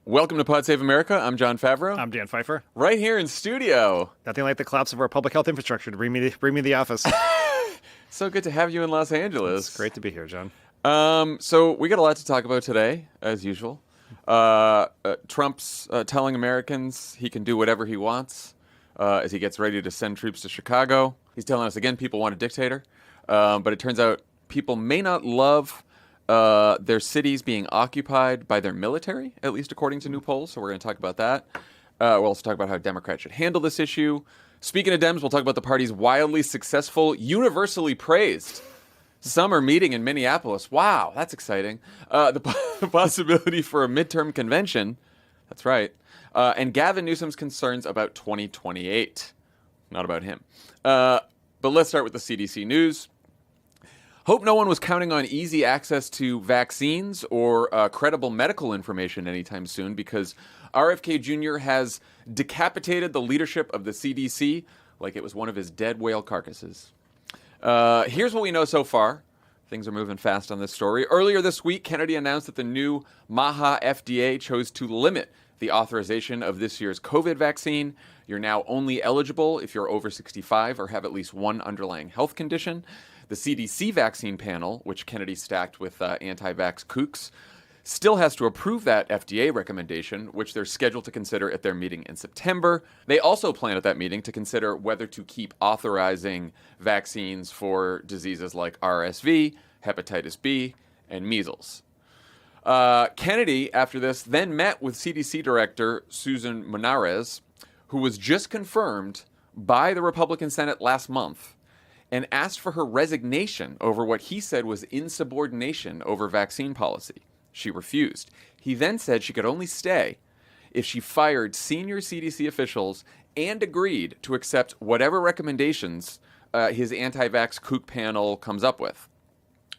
Welcome to Pod Save America. I'm John Favreau. I'm Dan Pheiffer. Right here in studio. Nothing like the collapse of our public health infrastructure to bring me to the office. So good to have you in Los Angeles. It's great to be here, John. So we got a lot to talk about today, as usual. Trump's telling Americans he can do whatever he wants as he gets ready to send troops to Chicago. He's telling us again people want a dictator, but it turns out people may not love their cities being occupied by their military, at least according to new polls. So we're going to talk about that. We'll also talk about how Democrats should handle this issue. Speaking of Dems, we'll talk about the party's wildly successful, universally praised summer meeting in Minneapolis. Wow, that's exciting. The possibility for a midterm convention. That's right. And Gavin Newsom's concerns about 2028. Not about him. But let's start with the CDC news. Hope no one was counting on easy access to vaccines or credible medical information anytime soon, because RFK Jr. has decapitated the leadership of the CDC like it was one of his dead whale carcasses. Here's what we know so far. Things are moving fast on this story. Earlier this week, Kennedy announced that the new MAHA FDA chose to limit the authorization of this year's COVID vaccine. You're now only eligible if you're over 65 or have at least one underlying health condition. The CDC vaccine panel, which Kennedy stacked with anti-vax kooks, still has to approve that FDA recommendation, which they're scheduled to consider at their meeting in September. They also plan at that meeting to consider whether to keep authorizing vaccines for diseases like RSV, hepatitis B, and measles. Kennedy, after this, then met with CDC Director Susan Monarez, who was just confirmed by the Republican Senate last month, and asked for her resignation over what he said was insubordination over vaccine policy. She refused. He then said she could only stay if she fired senior CDC officials and agreed to accept whatever recommendations his anti-vax kook panel comes up with.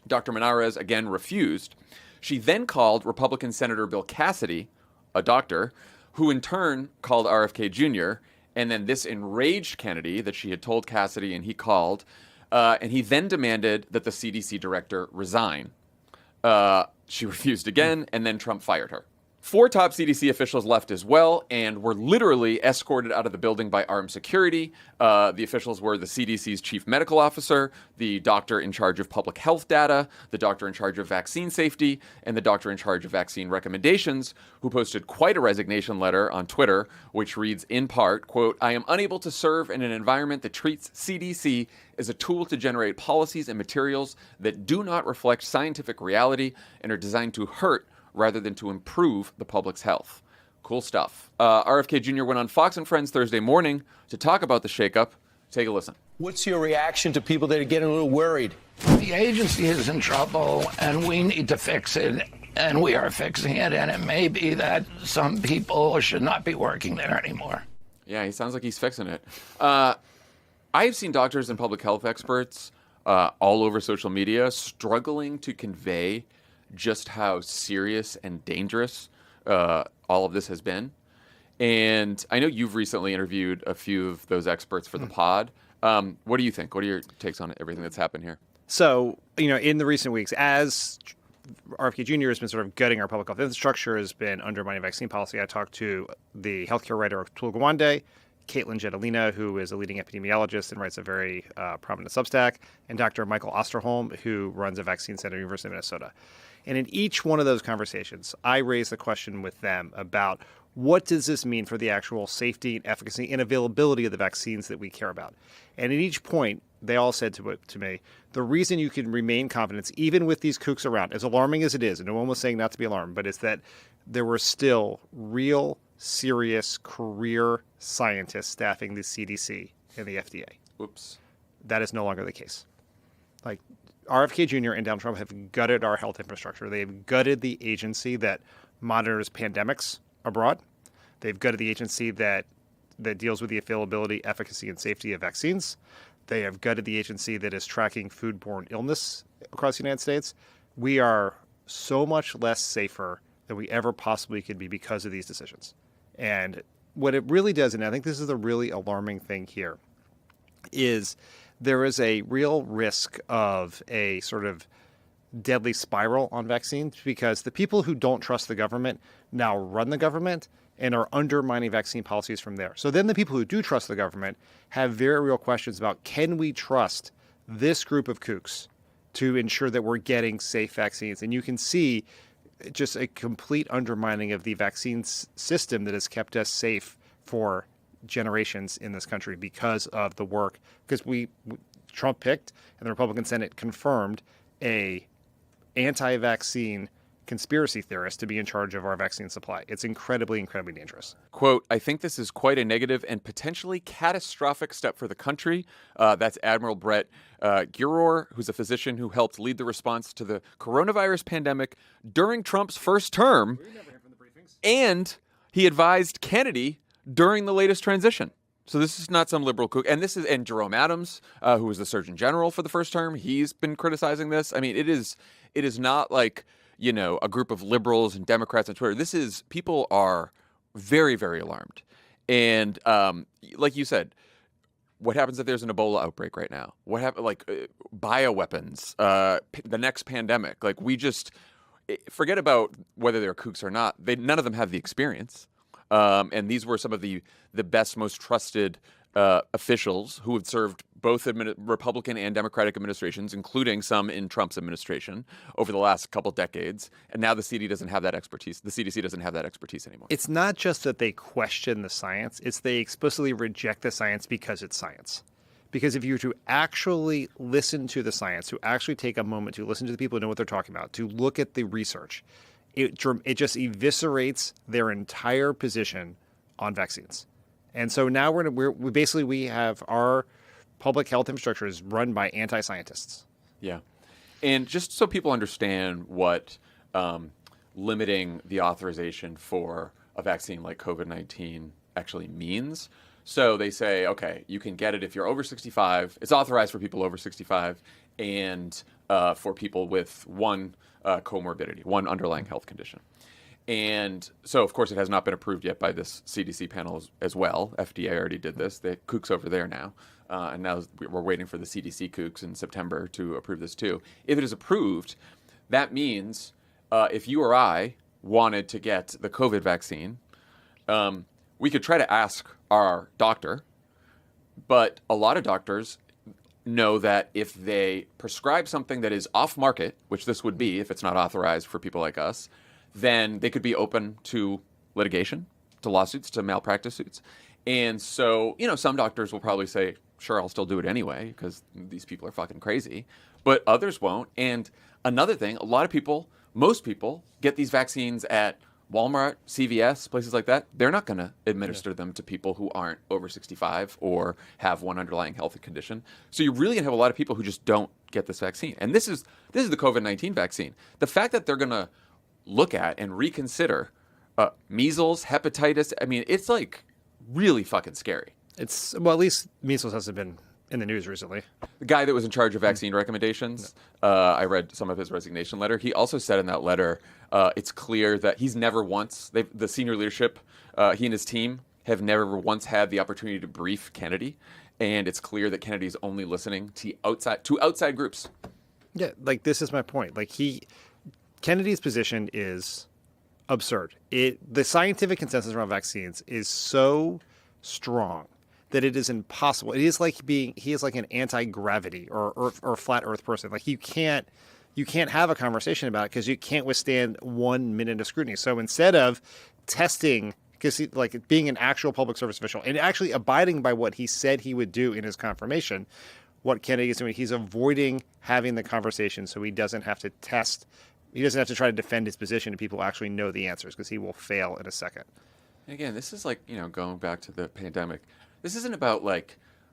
Dr. Monarez again refused. She then called Republican Senator Bill Cassidy, a doctor, who in turn called RFK Jr., and then this enraged Kennedy that she had told Cassidy and he called, and he then demanded that the CDC director resign. She refused again, and then Trump fired her. 4 top CDC officials left as well and were literally escorted out of the building by armed security. The officials were the CDC's chief medical officer, the doctor in charge of public health data, the doctor in charge of vaccine safety, and the doctor in charge of vaccine recommendations, who posted quite a resignation letter on Twitter, which reads in part, quote, "I am unable to serve in an environment that treats CDC as a tool to generate policies and materials that do not reflect scientific reality and are designed to hurt rather than to improve the public's health." Cool stuff. RFK Jr. went on Fox and Friends Thursday morning to talk about the shakeup. Take a listen. What's your reaction to people that are getting a little worried? The agency is in trouble, and we need to fix it, and we are fixing it, and it may be that some people should not be working there anymore. Yeah, he sounds like he's fixing it. I've seen doctors and public health experts all over social media struggling to convey just how serious and dangerous all of this has been. And I know you've recently interviewed a few of those experts for the pod. What do you think? What are your takes on everything that's happened here? So, in the recent weeks, as RFK Jr. has been sort of gutting our public health infrastructure, has been undermining vaccine policy, I talked to the healthcare writer Atul Gawande, Caitlin Jetelina, who is a leading epidemiologist and writes a very prominent Substack, and Dr. Michael Osterholm, who runs a vaccine center at the University of Minnesota. And in each one of those conversations, I raised the question with them about what does this mean for the actual safety and efficacy and availability of the vaccines that we care about. And at each point, they all said to me, the reason you can remain confident, even with these kooks around, as alarming as it is, and no one was saying not to be alarmed, but it's that there were still real, serious career scientists staffing the CDC and the FDA. Whoops. That is no longer the case. Like, RFK Jr. and Donald Trump have gutted our health infrastructure. They have gutted the agency that monitors pandemics abroad. They've gutted the agency that deals with the availability, efficacy, and safety of vaccines. They have gutted the agency that is tracking foodborne illness across the United States. We are so much less safer than we ever possibly could be because of these decisions. And what it really does, and I think this is the really alarming thing here, is there is a real risk of a sort of deadly spiral on vaccines because the people who don't trust the government now run the government and are undermining vaccine policies from there. So then the people who do trust the government have very real questions about, can we trust this group of kooks to ensure that we're getting safe vaccines? And you can see just a complete undermining of the vaccine system that has kept us safe for generations in this country because of the work. Because Trump picked and the Republican Senate confirmed a anti-vaccine conspiracy theorist to be in charge of our vaccine supply. It's incredibly, incredibly dangerous. Quote, I think this is quite a negative and potentially catastrophic step for the country. That's Admiral Brett Vietor, who's a physician who helped lead the response to the coronavirus pandemic during Trump's first term. And he advised Kennedy during the latest transition. So this is not some liberal kook. And Jerome Adams, who was the Surgeon General for the first term, he's been criticizing this. I mean, it is not like, you know, a group of liberals and Democrats on Twitter. People are very, very alarmed. And like you said, what happens if there's an Ebola outbreak right now? What happens, bioweapons, the next pandemic? Like, forget about whether they're kooks or not. None of them have the experience. And these were some of the best, most trusted officials who have served both Republican and Democratic administrations, including some in Trump's administration over the last couple decades. And now the CDC doesn't have that expertise. The CDC doesn't have that expertise anymore. It's not just that they question the science. It's they explicitly reject the science because it's science. Because if you were to actually listen to the science, to actually take a moment to listen to the people who know what they're talking about, to look at the research, it just eviscerates their entire position on vaccines. And so now we have our public health infrastructure is run by anti-scientists. Yeah. And just so people understand what limiting the authorization for a vaccine like COVID-19 actually means. So they say, okay, you can get it if you're over 65. It's authorized for people over 65 and for people with one comorbidity, one underlying health condition. And so, of course, it has not been approved yet by this CDC panel as well. FDA already did this. The kooks over there now. And now we're waiting for the CDC kooks in September to approve this too. If it is approved, that means if you or I wanted to get the COVID vaccine, we could try to ask our doctor. But a lot of doctors know that if they prescribe something that is off market, which this would be if it's not authorized for people like us, then they could be open to litigation, to lawsuits, to malpractice suits. And so, some doctors will probably say, sure, I'll still do it anyway because these people are fucking crazy. But others won't. And another thing, most people get these vaccines at Walmart, CVS, places like that. They're not going to administer them to people who aren't over 65 or have one underlying health condition. So you're really going to have a lot of people who just don't get this vaccine. And this is the COVID-19 vaccine. The fact that they're going to look at and reconsider measles, hepatitis, I mean, it's like really fucking scary. At least measles hasn't been in the news recently. The guy that was in charge of vaccine recommendations, I read some of his resignation letter. He also said in that letter, it's clear that he's never once, the senior leadership, he and his team have never once had the opportunity to brief Kennedy. And it's clear that Kennedy's only listening to outside groups. Yeah, this is my point. Kennedy's position is absurd. The scientific consensus around vaccines is so strong that it is impossible. It is he is like an anti-gravity or flat Earth person. You can't have a conversation about it because you can't withstand 1 minute of scrutiny. So instead of testing, because being an actual public service official and actually abiding by what he said he would do in his confirmation, what Kennedy is doing, he's avoiding having the conversation so he doesn't have to test. He doesn't have to try to defend his position to people who actually know the answers because he will fail in a second. And again, this is going back to the pandemic. This isn't about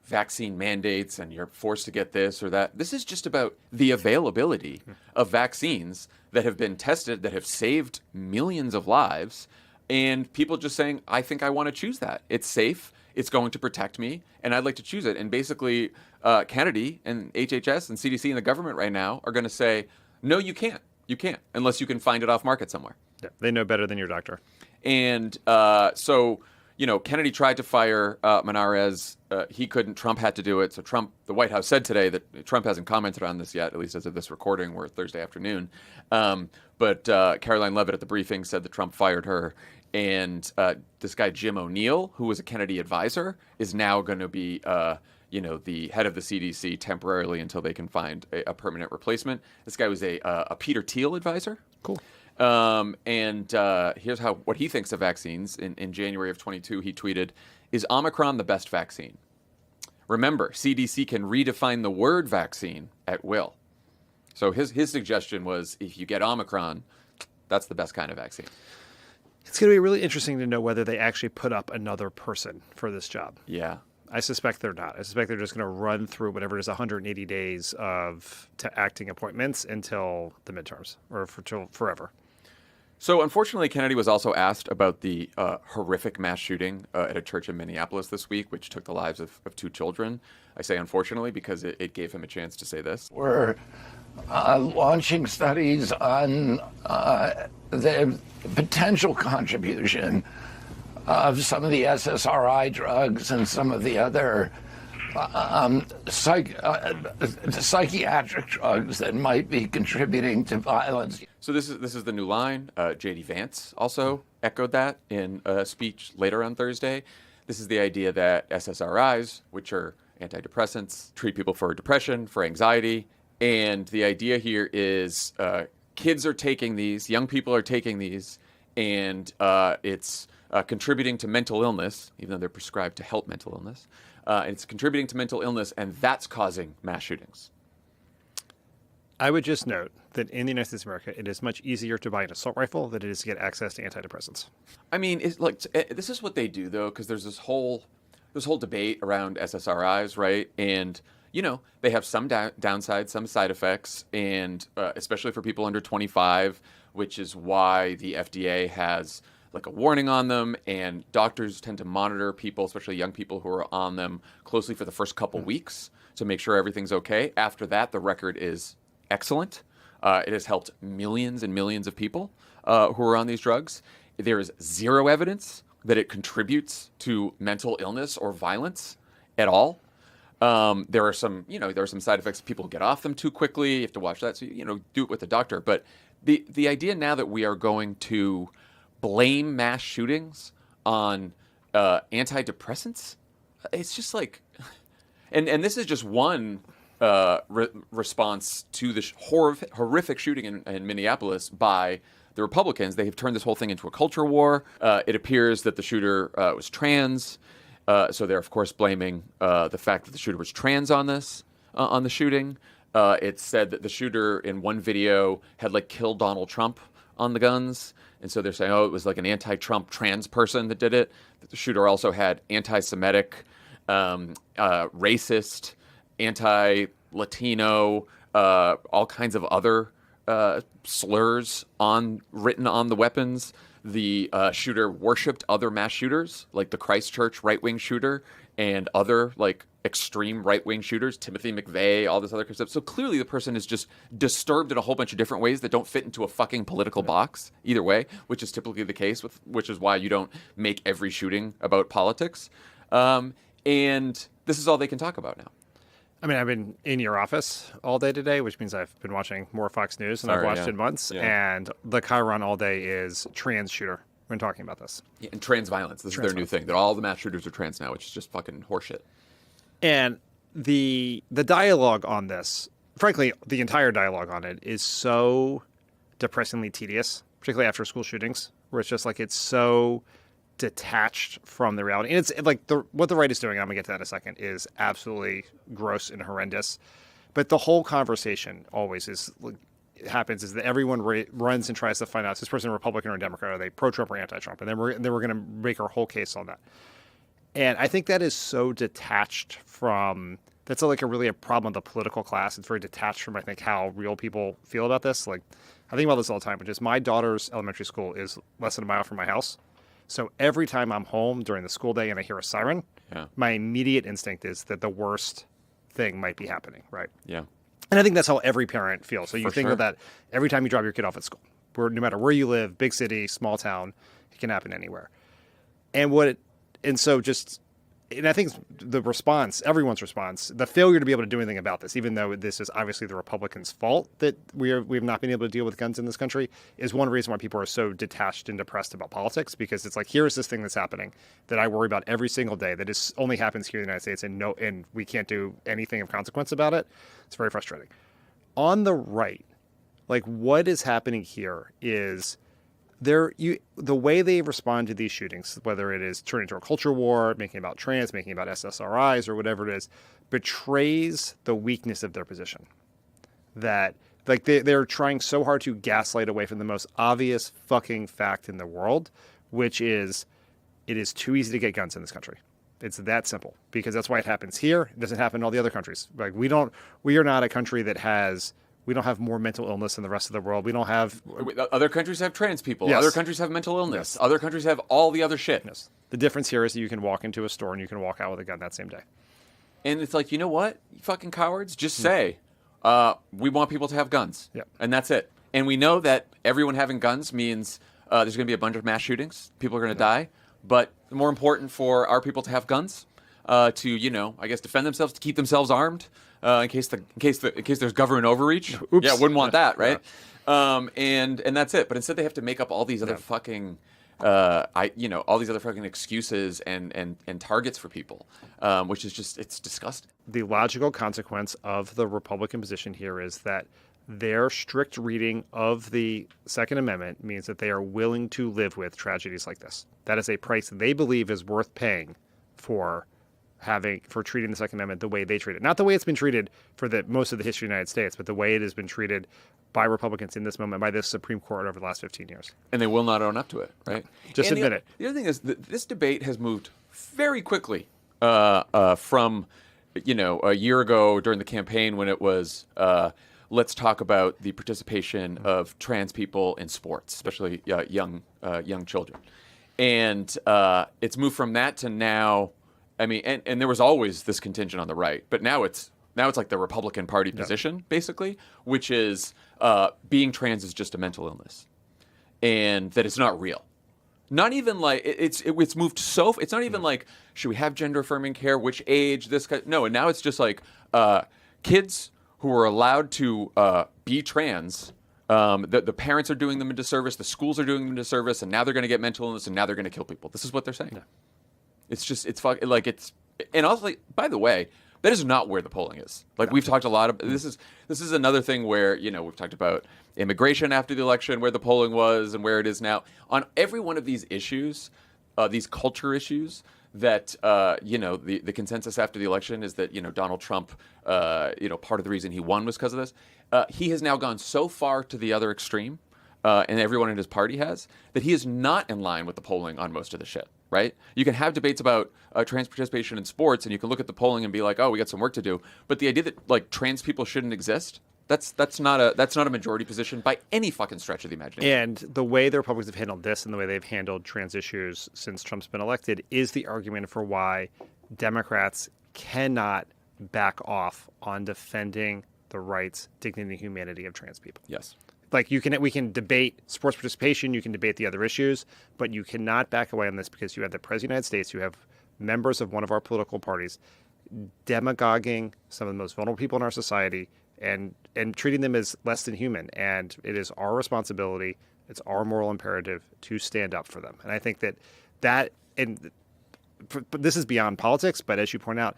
vaccine mandates and you're forced to get this or that. This is just about the availability of vaccines that have been tested, that have saved millions of lives, and people just saying, I think I want to choose that. It's safe. It's going to protect me, and I'd like to choose it. And basically, Kennedy and HHS and CDC and the government right now are going to say, no, you can't. You can't unless you can find it off market somewhere. Yeah, they know better than your doctor. And so, Kennedy tried to fire Menarez. He couldn't. Trump had to do it. So the White House said today that Trump hasn't commented on this yet, at least as of this recording. We're Thursday afternoon. But Caroline Lovett at the briefing said that Trump fired her. And this guy, Jim O'Neill, who was a Kennedy advisor, is now going to be, the head of the CDC temporarily until they can find a permanent replacement. This guy was a Peter Thiel advisor. Cool. Here's what he thinks of vaccines. In January of 22, he tweeted, "Is Omicron the best vaccine? Remember, CDC can redefine the word vaccine at will." So his suggestion was, if you get Omicron, that's the best kind of vaccine. It's going to be really interesting to know whether they actually put up another person for this job. Yeah. I suspect they're not. I suspect they're just going to run through whatever it is, 180 days of acting appointments until the midterms or till forever. So unfortunately, Kennedy was also asked about the horrific mass shooting at a church in Minneapolis this week, which took the lives of 2 children. I say unfortunately because it gave him a chance to say this. We're launching studies on the potential contribution of some of the SSRI drugs and some of the other psychiatric drugs that might be contributing to violence. So this is the new line. J.D. Vance also echoed that in a speech later on Thursday. This is the idea that SSRIs, which are antidepressants, treat people for depression, for anxiety. And the idea here is kids are taking these, young people are taking these, and it's contributing to mental illness, even though they're prescribed to help mental illness. It's contributing to mental illness, and that's causing mass shootings. I would just note that in the United States of America, it is much easier to buy an assault rifle than it is to get access to antidepressants. I mean, this is what they do, though, because there's this whole debate around SSRIs, right? And they have some downsides, some side effects, and especially for people under 25, which is why the FDA has like a warning on them, and doctors tend to monitor people, especially young people who are on them, closely for the first couple weeks to make sure everything's okay. After that, the record is excellent. It has helped millions and millions of people who are on these drugs. There is zero evidence that it contributes to mental illness or violence at all. There are some side effects. People get off them too quickly. You have to watch that. So, do it with a doctor. But the idea now that we are going to blame mass shootings on antidepressants, it's just like, and this is just one response to the horrific shooting in Minneapolis by the Republicans. They have turned this whole thing into a culture war. It appears that the shooter was trans. So they're, of course, blaming the fact that the shooter was trans on the shooting. It's said that the shooter in one video had killed Donald Trump on the guns. And so they're saying, it was like an anti-Trump trans person that did it. The shooter also had anti-Semitic, racist, anti-Latino, all kinds of other slurs written on the weapons. The shooter worshipped other mass shooters, like the Christchurch right-wing shooter and other extreme right-wing shooters, Timothy McVeigh, all this other kind of stuff. So clearly the person is just disturbed in a whole bunch of different ways that don't fit into a fucking political box either way, which is typically the case, which is why you don't make every shooting about politics. And this is all they can talk about now. I mean, I've been in your office all day today, which means I've been watching more Fox News than I've watched in months. Yeah. And the Chiron all day is trans shooter when talking about this. Yeah, and trans violence. This is their new thing. That all the mass shooters are trans now, which is just fucking horseshit. And the dialogue on this, frankly, the entire dialogue on it is so depressingly tedious, particularly after school shootings, where it's just it's so detached from the reality. And it's what the right is doing, and I'm going to get to that in a second, is absolutely gross and horrendous. But the whole conversation always is that everyone runs and tries to find out, is this person a Republican or a Democrat? Are they pro-Trump or anti-Trump? And then we're going to make our whole case on that. And I think that is so detached from, that's really a problem of the political class. It's very detached from, I think, how real people feel about this. I think about this all the time, which is my daughter's elementary school is less than a mile from my house. So every time I'm home during the school day and I hear a siren, my immediate instinct is that the worst thing might be happening, right? Yeah. And I think that's how every parent feels. So you think of that every time you drop your kid off at school, no matter where you live, big city, small town, it can happen anywhere. And what so just, and I think the response, everyone's response, the failure to be able to do anything about this, even though this is obviously the Republicans' fault that we've not been able to deal with guns in this country, is one reason why people are so detached and depressed about politics, because it's like, here's this thing that's happening that I worry about every single day that is only happens here in the United States, and we can't do anything of consequence about it. It's very frustrating. On the right, like, what is happening here is the way they respond to these shootings, whether it is turning into a culture war, making about trans, making about SSRIs, or whatever it is, betrays the weakness of their position. That, like, they're trying so hard to gaslight away from the most obvious fucking fact in the world, which is it is too easy to get guns in this country. It's that simple, because that's why it happens here. It doesn't happen in all the other countries. Like, we are not a country that has. We don't have more mental illness than the rest of the world. We don't have... Other countries have trans people. Yes. Other countries have mental illness. Yes. Other countries have all the other shit. Yes. The difference here is that you can walk into a store and you can walk out with a gun that same day. And it's like, you know what? You fucking cowards, just say, we want people to have guns. Yeah. And that's it. And we know that everyone having guns means there's going to be a bunch of mass shootings. People are going to die. But more important for our people to have guns, to, I guess, defend themselves, to keep themselves armed. In case there's government overreach. Oops. Yeah, wouldn't want that, right? Yeah. And that's it. But instead they have to make up all these other fucking all these other fucking excuses and targets for people, which is just, it's disgusting. The logical consequence of the Republican position here is that their strict reading of the Second Amendment means that they are willing to live with tragedies like this. That is a price they believe is worth paying for treating the Second Amendment the way they treat it. Not the way it's been treated for most of the history of the United States, but the way it has been treated by Republicans in this moment, by this Supreme Court over the last 15 years. And they will not own up to it, right? Just admit it. The other thing is that this debate has moved very quickly from, a year ago during the campaign when it was, let's talk about the participation of trans people in sports, especially young children. And it's moved from that to now. I mean, and there was always this contingent on the right, but now it's like the Republican Party position, basically, which is being trans is just a mental illness, and that it's not real. Not even like it's moved so. It's not even like, should we have gender affirming care? Which age? No, and now it's just like kids who are allowed to be trans. The parents are doing them a disservice. The schools are doing them a disservice, and now they're going to get mental illness, and now they're going to kill people. This is what they're saying. Yeah. And also, like, by the way, that is not where the polling is. Like, we've talked a lot of, this is another thing where, we've talked about immigration after the election, where the polling was and where it is now. On every one of these issues, these culture issues, that, the consensus after the election is that, Donald Trump, part of the reason he won was because of this. He has now gone so far to the other extreme, and everyone in his party has, that he is not in line with the polling on most of the shit. Right? You can have debates about trans participation in sports, and you can look at the polling and be like, "Oh, we got some work to do." But the idea that, like, trans people shouldn't exist—that's not a majority position by any fucking stretch of the imagination. And the way the Republicans have handled this, and the way they've handled trans issues since Trump's been elected, is the argument for why Democrats cannot back off on defending the rights, dignity, and humanity of trans people. Yes. Like, we can debate sports participation, you can debate the other issues, but you cannot back away on this because you have the President of the United States, you have members of one of our political parties demagoguing some of the most vulnerable people in our society and treating them as less than human. And it is our responsibility, it's our moral imperative to stand up for them. And I think but this is beyond politics, but as you point out,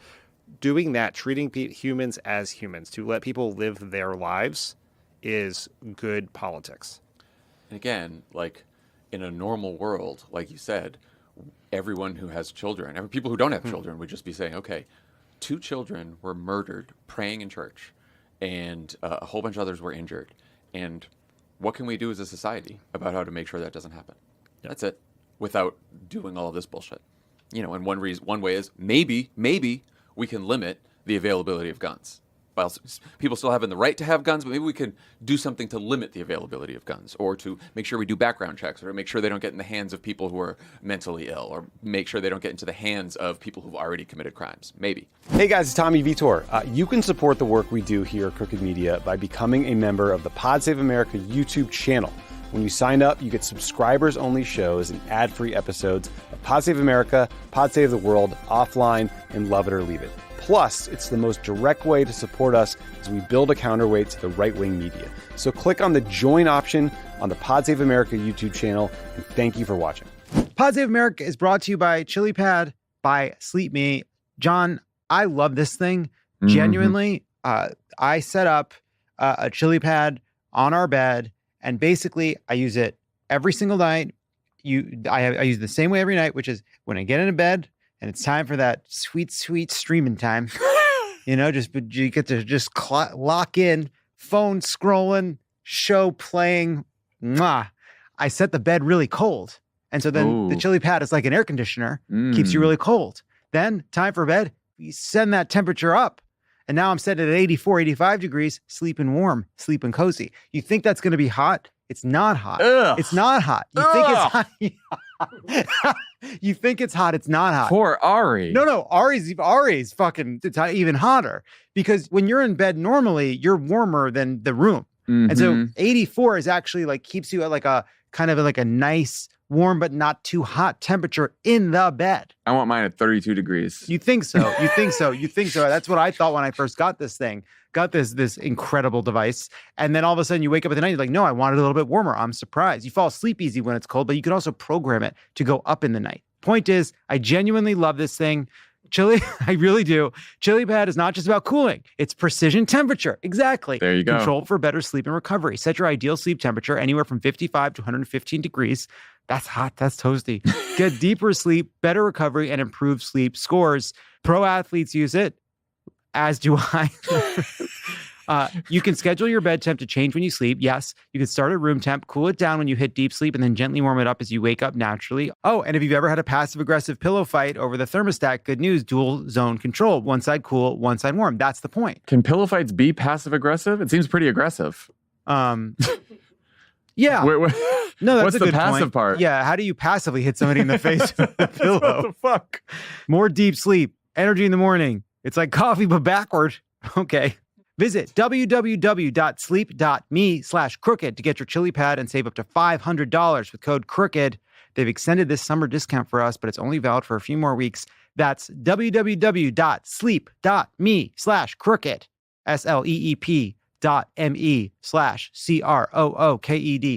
doing that, treating humans as humans, to let people live their lives, is good politics. And again, like, in a normal world, like you said, everyone who has children, people who don't have children would just be saying, okay, 2 children were murdered praying in church, and a whole bunch of others were injured. And what can we do as a society about how to make sure that doesn't happen? Yep. That's it. Without doing all of this bullshit. And one way is maybe we can limit the availability of guns. While people still having the right to have guns, but maybe we can do something to limit the availability of guns, or to make sure we do background checks, or to make sure they don't get in the hands of people who are mentally ill, or make sure they don't get into the hands of people who've already committed crimes. Maybe. Hey guys, it's Tommy Vitor. You can support the work we do here at Crooked Media by becoming a member of the Pod Save America YouTube channel. When you sign up, you get subscribers-only shows and ad-free episodes of Pod Save America, Pod Save the World, Offline, and Love It or Leave It. Plus, it's the most direct way to support us as we build a counterweight to the right-wing media. So click on the join option on the Pod Save America YouTube channel, and thank you for watching. Pod Save America is brought to you by Chili Pad by Sleep Me. John, I love this thing. Genuinely, I set up a Chili Pad on our bed, and basically I use it every single night. I use it the same way every night, which is when I get into bed and it's time for that sweet, sweet streaming time. You get to just lock in, phone scrolling, show playing. Mwah. I set the bed really cold. And so then the Chili Pad is like an air conditioner, keeps you really cold. Then time for bed, you send that temperature up. And now I'm set at 84, 85 degrees, sleeping warm, sleeping cozy. You think that's going to be hot? It's not hot. Ugh. It's not hot. You think it's hot. You think it's hot. It's not hot. Poor Ari. No. Ari's fucking even hotter, because when you're in bed normally, you're warmer than the room. And so 84 is actually like keeps you at like a kind of like a nice, warm but not too hot temperature in the bed. I want mine at 32 degrees. You think so? You think so? You think so? That's what I thought when I first got this thing. Got this incredible device, and then all of a sudden you wake up at the night. You're like, no, I want it a little bit warmer. I'm surprised. You fall asleep easy when it's cold, but you can also program it to go up in the night. Point is, I genuinely love this thing. Chili, I really do. Chili Pad is not just about cooling. It's precision temperature. Exactly. There you go. Control for better sleep and recovery. Set your ideal sleep temperature anywhere from 55 to 115 degrees. That's hot. That's toasty. Get deeper sleep, better recovery, and improved sleep scores. Pro athletes use it, as do I. You can schedule your bed temp to change when you sleep. Yes, you can start at room temp, cool it down when you hit deep sleep, and then gently warm it up as you wake up naturally. Oh, and if you've ever had a passive-aggressive pillow fight over the thermostat, good news, dual zone control. One side cool, one side warm. That's the point. Can pillow fights be passive-aggressive? It seems pretty aggressive. Yeah. No, that's what's a the good passive point. part? Yeah, how do you passively hit somebody in the face with a pillow? What the fuck? More deep sleep, energy in the morning. It's like coffee, but backward. Okay. Visit www.sleep.me/crooked to get your Chili Pad and save up to $500 with code CROOKED. They've extended this summer discount for us, but it's only valid for a few more weeks. That's www.sleep.me/crooked. SLEEP.me/CROOKED.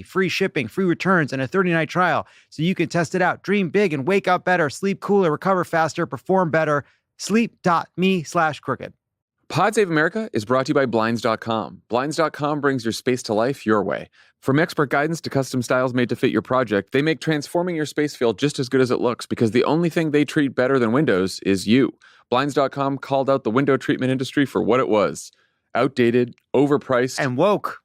Free shipping, free returns, and a 30-night trial. So you can test it out. Dream big and wake up better. Sleep cooler, recover faster, perform better. Sleep.me/crooked. Pod Save America is brought to you by Blinds.com. Blinds.com brings your space to life your way. From expert guidance to custom styles made to fit your project, they make transforming your space feel just as good as it looks, because the only thing they treat better than windows is you. Blinds.com called out the window treatment industry for what it was: outdated, overpriced, And woke.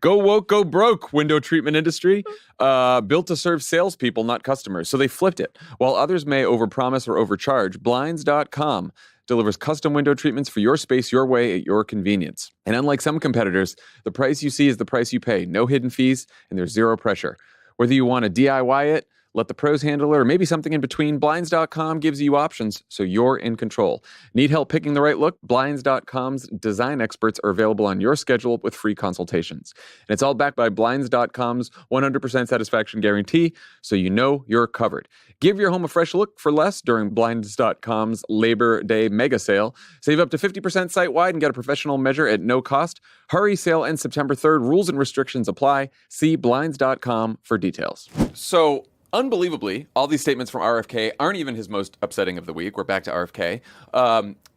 Go woke, go broke, window treatment industry. Built to serve salespeople, not customers. So they flipped it. While others may overpromise or overcharge, Blinds.com delivers custom window treatments for your space your way at your convenience. And unlike some competitors, the price you see is the price you pay. No hidden fees, and there's zero pressure. Whether you want to DIY it, let the pros handle it, or maybe something in between, Blinds.com gives you options, so you're in control. Need help picking the right look? Blinds.com's design experts are available on your schedule with free consultations. And it's all backed by Blinds.com's 100% satisfaction guarantee, so you know you're covered. Give your home a fresh look for less during Blinds.com's Labor Day mega sale. Save up to 50% site-wide and get a professional measure at no cost. Hurry, sale ends September 3rd. Rules and restrictions apply. See Blinds.com for details. So, unbelievably, all these statements from RFK aren't even his most upsetting of the week. We're back to RFK.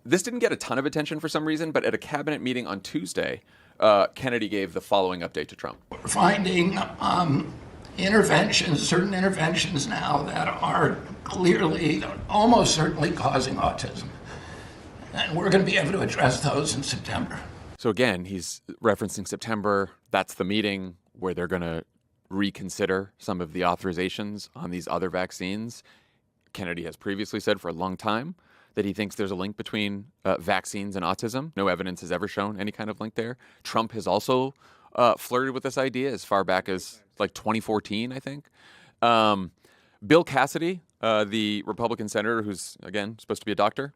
This didn't get a ton of attention for some reason, but at a cabinet meeting on Tuesday, Kennedy gave the following update to Trump. We're finding certain interventions now that are clearly, almost certainly causing autism. And we're going to be able to address those in September. So again, he's referencing September. That's the meeting where they're going to reconsider some of the authorizations on these other vaccines. Kennedy has previously said for a long time that he thinks there's a link between vaccines and autism. No evidence has ever shown any kind of link there. Trump has also flirted with this idea as far back as like 2014, I think. Bill Cassidy, the Republican senator who's, again, supposed to be a doctor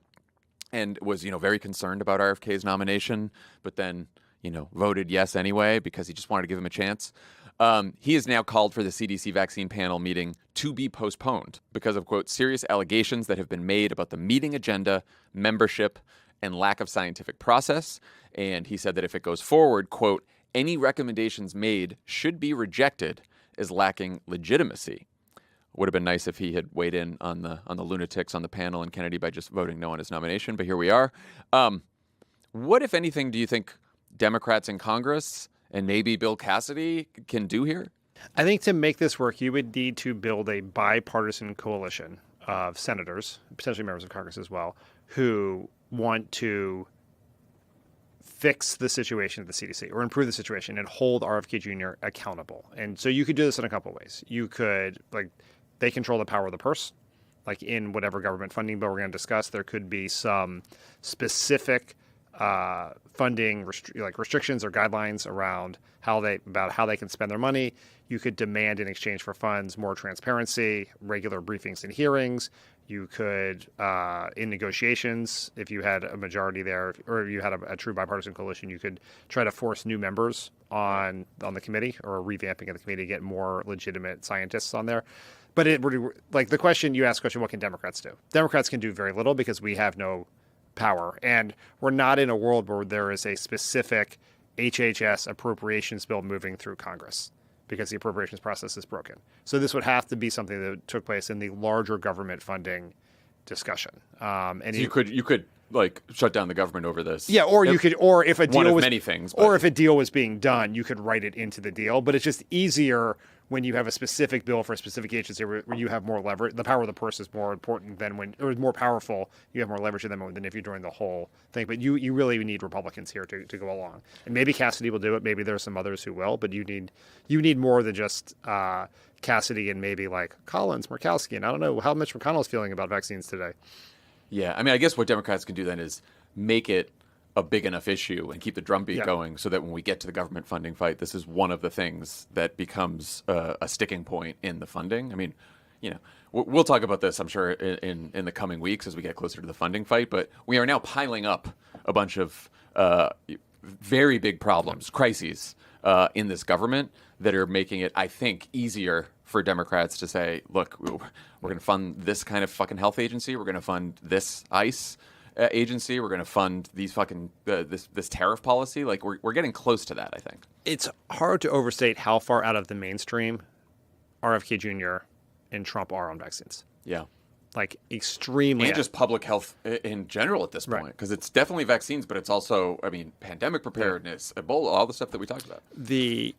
and was, very concerned about RFK's nomination, but then, voted yes anyway because he just wanted to give him a chance. He has now called for the CDC vaccine panel meeting to be postponed because of, quote, serious allegations that have been made about the meeting agenda, membership, and lack of scientific process. And he said that if it goes forward, quote, any recommendations made should be rejected as lacking legitimacy. Would have been nice if he had weighed in on the lunatics on the panel and Kennedy by just voting no on his nomination, but here we are. What, if anything, do you think Democrats in Congress and maybe Bill Cassidy can do here? I think to make this work, you would need to build a bipartisan coalition of senators, potentially members of Congress as well, who want to fix the situation at the CDC or improve the situation and hold RFK Jr. accountable. And so you could do this in a couple of ways. You could, they control the power of the purse. Like in whatever government funding bill we're going to discuss, there could be some specific funding restrictions or guidelines around how they can spend their money. You could demand in exchange for funds more transparency, regular briefings and hearings. You could, in negotiations, if you had a majority there, or you had a true bipartisan coalition, you could try to force new members on the committee or a revamping of the committee to get more legitimate scientists on there. But the question you asked, what can Democrats do? Democrats can do very little because we have no power, and we're not in a world where there is a specific HHS appropriations bill moving through Congress, because the appropriations process is broken. So this would have to be something that took place in the larger government funding discussion. And so you could shut down the government over this. Yeah, or if a deal was many things, or if a deal was being done, you could write it into the deal. But it's just easier when you have a specific bill for a specific agency where you have more leverage. The power of the purse is more important or more powerful. You have more leverage than if you're doing the whole thing. But you really need Republicans here to go along. And maybe Cassidy will do it. Maybe there's some others who will. But you need more than just Cassidy and maybe like Collins, Murkowski. And I don't know how Mitch McConnell's feeling about vaccines today. Yeah, I mean, I guess what Democrats can do then is make it a big enough issue and keep the drumbeat going so that when we get to the government funding fight, this is one of the things that becomes a sticking point in the funding. I mean, we'll talk about this, I'm sure, in the coming weeks as we get closer to the funding fight, but we are now piling up a bunch of very big problems, crises in this government that are making it, I think, easier for Democrats to say, look, we're going to fund this kind of fucking health agency. We're going to fund this ICE agency. We're going to fund these fucking this tariff policy. Like we're getting close to that, I think. It's hard to overstate how far out of the mainstream RFK Jr. and Trump are on vaccines. Yeah. Like extremely. And just public health in general at this point. Because it's definitely vaccines, but it's also, pandemic preparedness, Ebola, all the stuff that we talked about. The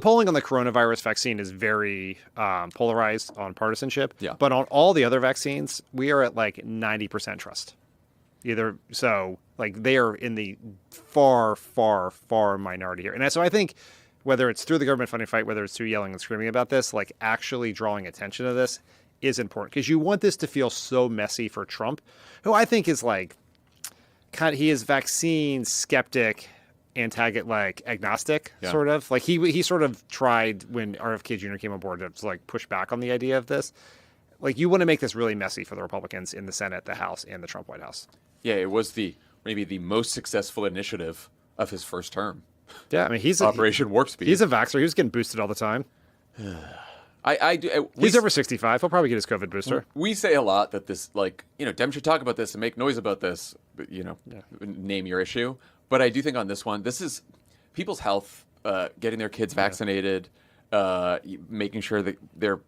polling on the coronavirus vaccine is very polarized on partisanship. Yeah. But on all the other vaccines, we are at 90% trust. They are in the far, far, far minority here. And so I think whether it's through the government funding fight, whether it's through yelling and screaming about this, actually drawing attention to this is important. Because you want this to feel so messy for Trump, who I think is he is vaccine skeptic, agnostic, sort of. He sort of tried when RFK Jr. came on board to push back on the idea of this. You want to make this really messy for the Republicans in the Senate, the House, and the Trump White House. Yeah, it was maybe the most successful initiative of his first term. Yeah, he's Operation Warp Speed. He's a vaxxer. He was getting boosted all the time. He's over 65. He'll probably get his COVID booster. We say a lot that this, Dem should talk about this and make noise about this, name your issue. But I do think on this one, this is people's health, getting their kids vaccinated, making sure that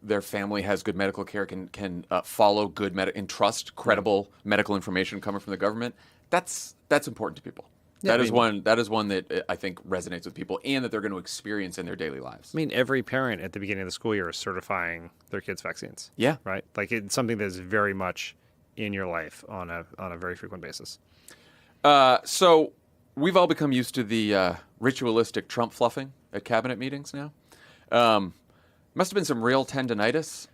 their family has good medical care, can follow good and trust credible medical information coming from the government. That's important to people. Yeah, that is one that I think resonates with people and that they're going to experience in their daily lives. Every parent at the beginning of the school year is certifying their kids' vaccines. Yeah. Right? It's something that is very much in your life on a very frequent basis. So we've all become used to the ritualistic Trump fluffing at cabinet meetings now. Must have been some real tendinitis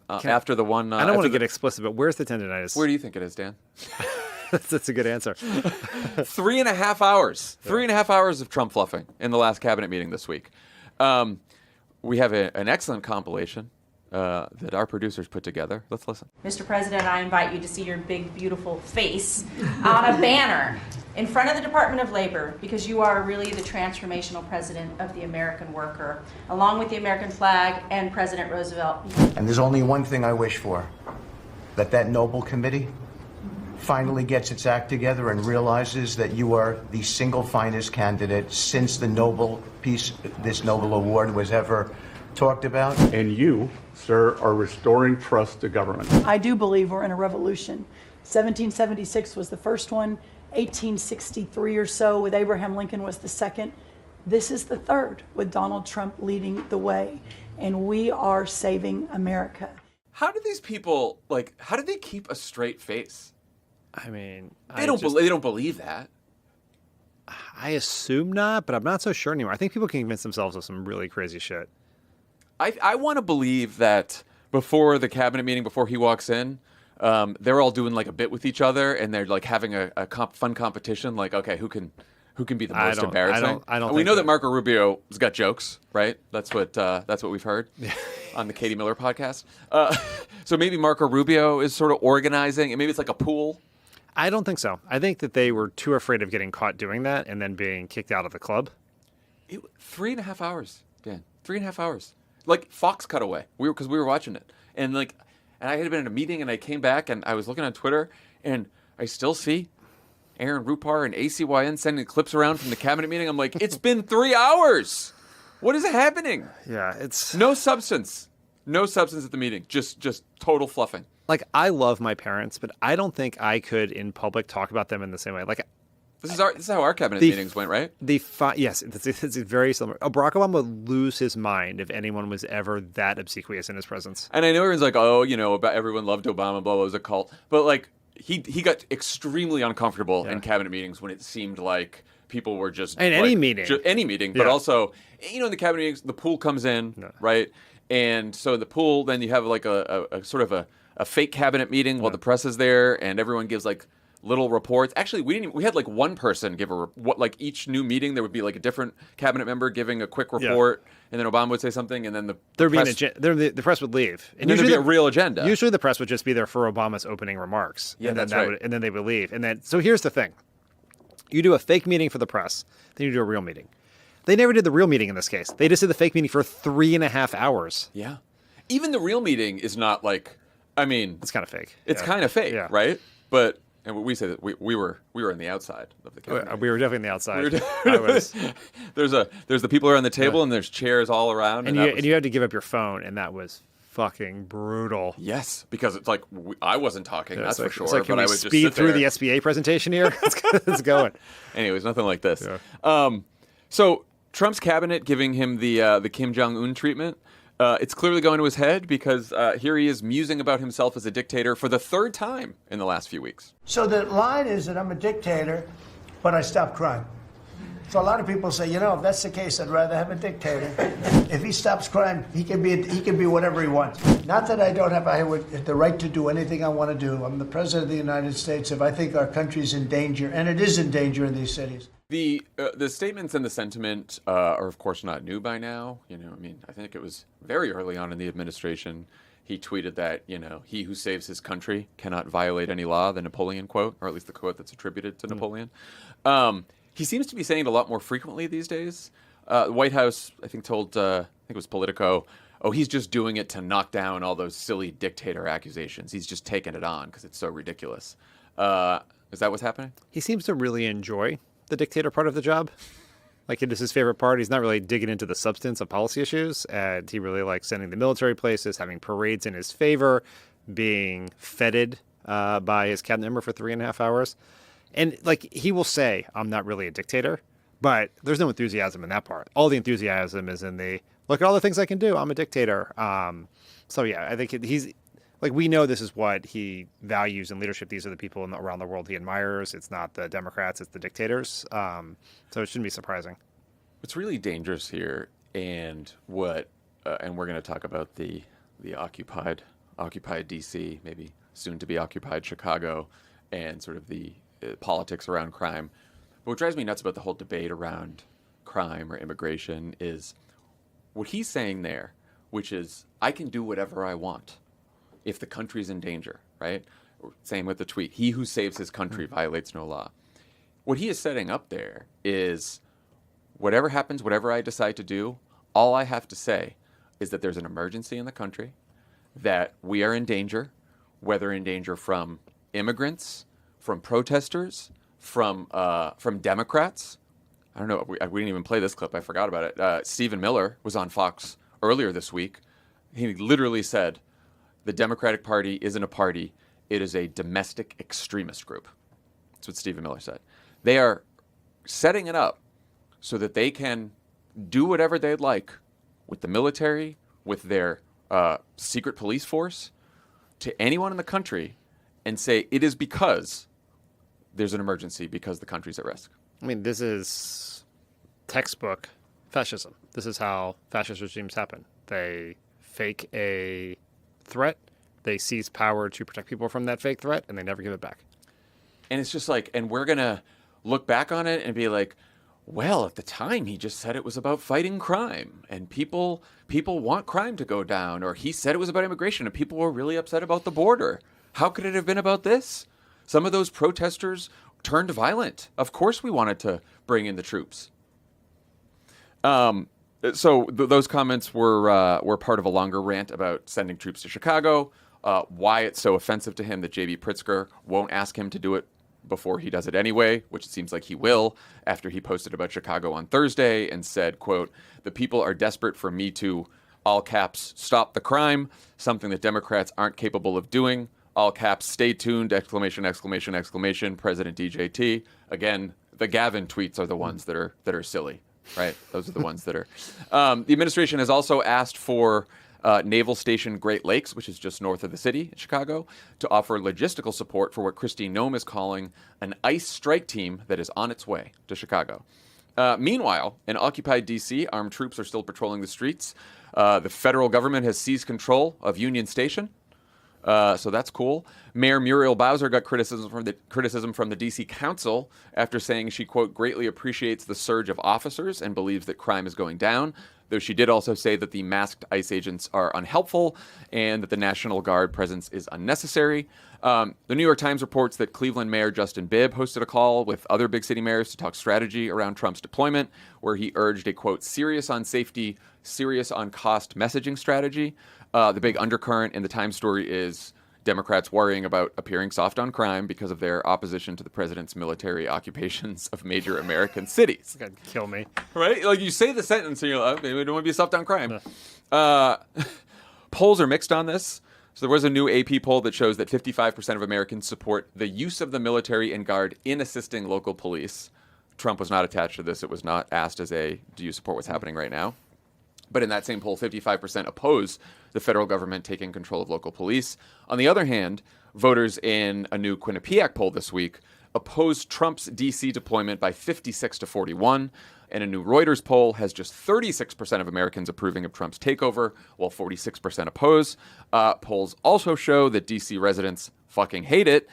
after the one. I don't want to get explicit, but where's the tendinitis? Where do you think it is, Dan? That's a good answer. 3.5 hours. 3.5 hours of Trump fluffing in the last cabinet meeting this week. We have an excellent compilation that our producers put together. Let's listen. Mr. President, I invite you to see your big, beautiful face on a banner in front of the Department of Labor, because you are really the transformational president of the American worker, along with the American flag and President Roosevelt. And there's only one thing I wish for, that noble committee finally gets its act together and realizes that you are the single finest candidate since the Nobel Peace, this Nobel Award was ever talked about. And you, sir, are restoring trust to government. I do believe we're in a revolution. 1776 was the first one. 1863 or so with Abraham Lincoln was the second. This is the third, with Donald Trump leading the way. And we are saving America. How do these people, how do they keep a straight face? I mean, They don't believe that. I assume not, but I'm not so sure anymore. I think people can convince themselves of some really crazy shit. I want to believe that before the cabinet meeting, before he walks in, they're all doing like a bit with each other, and they're like having a fun competition. Like, okay, who can be the most embarrassing? I don't. We know that Marco Rubio's got jokes, right? That's what we've heard on the Katie Miller podcast. So maybe Marco Rubio is sort of organizing, and maybe it's like a pool. I don't think so. I think that they were too afraid of getting caught doing that and then being kicked out of the club. 3.5 hours, Dan. 3.5 hours. Like Fox cut away. Because we were watching it, and I had been in a meeting, and I came back, and I was looking on Twitter, and I still see Aaron Rupar and ACYN sending clips around from the cabinet meeting. I'm like, it's been 3 hours. What is happening? Yeah, it's no substance. No substance at the meeting. Just total fluffing. Like, I love my parents, but I don't think I could in public talk about them in the same way. Like, this is how our cabinet meetings went, right? Yes, it's very similar. Barack Obama would lose his mind if anyone was ever that obsequious in his presence. And I know everyone's like, oh, about everyone loved Obama, blah, blah, it was a cult. But like, he got extremely uncomfortable in cabinet meetings when it seemed like people were just any meeting, but also, in the cabinet meetings, the pool comes in, right? And so the pool, then you have like a sort of a fake cabinet meeting while the press is there, and everyone gives like little reports. Actually, we had like one person give each new meeting there would be like a different cabinet member giving a quick report, and then Obama would say something, and then the press would leave, and usually there'd be a real agenda. Usually the press would just be there for Obama's opening remarks, and then that's right. And then they would leave. And then so here's the thing: you do a fake meeting for the press, then you do a real meeting. They never did the real meeting in this case. They just did the fake meeting for 3.5 hours. Yeah, even the real meeting is not like. I mean, it's kind of fake. It's kind of fake, right? But and we said that we were on the outside of the cabinet. We were definitely on the outside. There's the people around the table, and there's chairs all around, and you had to give up your phone, and that was fucking brutal. Yes, because it's like I wasn't talking, that's for sure. It's like, can but we I would speed just through the SBA presentation here? It's going. Anyways, nothing like this. Yeah. So Trump's cabinet giving him the Kim Jong-un treatment. It's clearly going to his head because here he is musing about himself as a dictator for the third time in the last few weeks. So the line is that I'm a dictator, but I stopped crime. So a lot of people say, if that's the case, I'd rather have a dictator. If he stops crime, he can be whatever he wants. Not that I have the right to do anything I want to do. I'm the president of the United States. If I think our country's in danger, and it is in danger in these cities. The statements and the sentiment are, of course, not new by now. I think it was very early on in the administration. He tweeted that, he who saves his country cannot violate any law, the Napoleon quote, or at least the quote that's attributed to Napoleon. He seems to be saying it a lot more frequently these days. The White House, I think, told, I think it was Politico, he's just doing it to knock down all those silly dictator accusations. He's just taking it on because it's so ridiculous. Is that what's happening? He seems to really enjoy the dictator part of the job. Like, it is his favorite part. He's not really digging into the substance of policy issues, and he really likes sending the military places, having parades in his favor, being feted by his cabinet member for 3.5 hours. And, he will say, I'm not really a dictator, but there's no enthusiasm in that part. All the enthusiasm is in the, look at all the things I can do. I'm a dictator. So, yeah, I think he's... we know this is what he values in leadership. These are the people around the world he admires. It's not the Democrats, it's the dictators. So it shouldn't be surprising. What's really dangerous here, and we're going to talk about the occupied D.C., maybe soon to be occupied Chicago, and sort of the politics around crime. But what drives me nuts about the whole debate around crime or immigration is what he's saying there. which is I can do whatever I want if the country's in danger, right? Same with the tweet. He who saves his country violates no law. What he is setting up there is whatever happens, whatever I decide to do, all I have to say is that there's an emergency in the country, that we are in danger, whether in danger from immigrants, from protesters, from Democrats. I don't know. We didn't even play this clip. I forgot about it. Stephen Miller was on Fox earlier this week. He literally said, the Democratic Party isn't a party. It is a domestic extremist group. That's what Stephen Miller said. They are setting it up so that they can do whatever they'd like with the military, with their secret police force, to anyone in the country and say it is because there's an emergency, because the country's at risk. I mean, this is textbook fascism. This is how fascist regimes happen. They fake a threat, they seize power to protect people from that fake threat, and they never give it back. And it's just like, and we're going to look back on it and be like, well, at the time, he just said it was about fighting crime, and people want crime to go down, or he said it was about immigration, and people were really upset about the border. How could it have been about this? Some of those protesters turned violent. Of course we wanted to bring in the troops. So those comments were part of a longer rant about sending troops to Chicago, why it's so offensive to him that J.B. Pritzker won't ask him to do it before he does it anyway, which it seems like he will, after he posted about Chicago on Thursday and said, quote, the people are desperate for me to, all caps, stop the crime, something that Democrats aren't capable of doing, all caps, stay tuned, exclamation, exclamation, exclamation, President DJT. Again, the Gavin tweets are the ones that are silly, right? Those are the ones that are. The administration has also asked for Naval Station Great Lakes, which is just north of the city in Chicago, to offer logistical support for what Kristi Noem is calling an ICE strike team that is on its way to Chicago. Meanwhile, in occupied D.C., armed troops are still patrolling the streets. The federal government has seized control of Union Station, so that's cool. Mayor Muriel Bowser got criticism from the D.C. Council after saying she, quote, greatly appreciates the surge of officers and believes that crime is going down, though she did also say that the masked ICE agents are unhelpful and that the National Guard presence is unnecessary. The New York Times reports that Cleveland Mayor Justin Bibb hosted a call with other big city mayors to talk strategy around Trump's deployment, where he urged a, quote, serious on safety, serious on cost messaging strategy. The big undercurrent in the Times story is Democrats worrying about appearing soft on crime because of their opposition to the president's military occupations of major American cities. It's gonna kill me. Right? Like, you say the sentence and you're like, maybe we don't want to be soft on crime. Polls are mixed on this. So there was a new AP poll that shows that 55% of Americans support the use of the military and guard in assisting local police. Trump was not attached to this. It was not asked as a, do you support what's happening right now? But in that same poll, 55% oppose the federal government taking control of local police. On the other hand, voters in a new Quinnipiac poll this week opposed Trump's D.C. deployment by 56 to 41. And a new Reuters poll has just 36% of Americans approving of Trump's takeover, while 46% oppose. Polls also show that D.C. residents fucking hate it,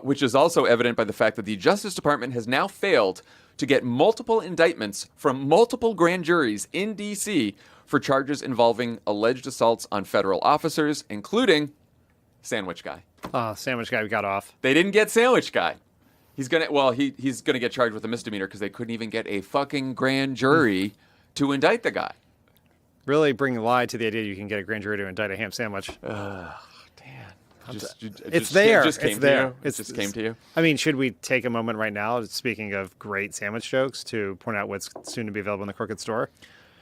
which is also evident by the fact that the Justice Department has now failed to get multiple indictments from multiple grand juries in D.C. for charges involving alleged assaults on federal officers, including Sandwich Guy. Sandwich Guy got off. They didn't get Sandwich Guy. He's gonna get charged with a misdemeanor because they couldn't even get a fucking grand jury to indict the guy. Really bring lie to the idea you can get a grand jury to indict a ham sandwich. It's there. It just came to you. It just came to you. I mean, should we take a moment right now, speaking of great sandwich jokes, to point out what's soon to be available in the Crooked Store?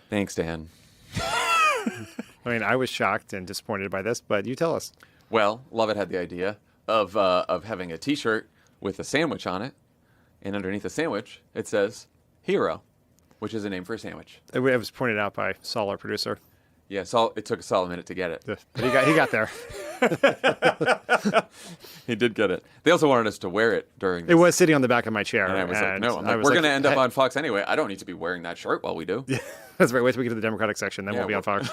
Thanks, Dan. I mean, I was shocked and disappointed by this, but you tell us. Well, Lovett had the idea of having a T-shirt with a sandwich on it, and underneath the sandwich it says "Hero," which is a name for a sandwich. It was pointed out by Saul, our producer. Yeah, Saul. It took Saul a minute to get it, but he got there. He did get it. They also wanted us to wear it during. It was sitting on the back of my chair, and I was like, "No, we're going to end up on Fox anyway. I don't need to be wearing that shirt while we do." Yeah, that's right. Wait till we get to the Democratic section, then we'll be on Fox.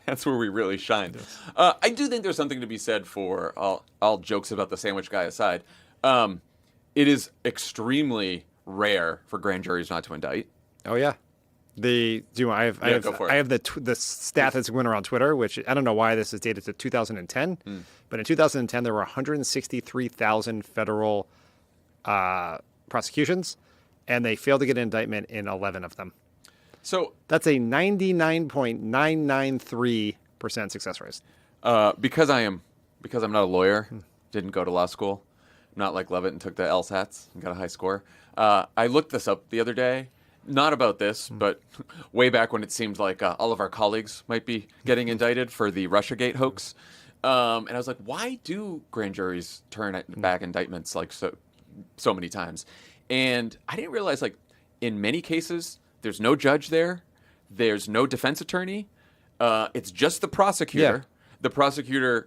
That's where we really shine. I do think there's something to be said for, all jokes about the sandwich guy aside, it is extremely rare for grand juries not to indict. Oh, yeah. I have the stat that's going around Twitter, which I don't know why this is dated to 2010, but in 2010 there were 163,000 federal prosecutions, and they failed to get an indictment in 11 of them. So that's a 99.993% success rate. Because I'm not a lawyer, didn't go to law school, not like Lovett and took the LSATs and got a high score. I looked this up the other day. Not about this, but way back when it seemed like all of our colleagues might be getting indicted for the Russiagate hoax. And I was like, why do grand juries turn back indictments like so many times? And I didn't realize, like, in many cases, there's no judge there. There's no defense attorney. It's just the prosecutor. Yeah. The prosecutor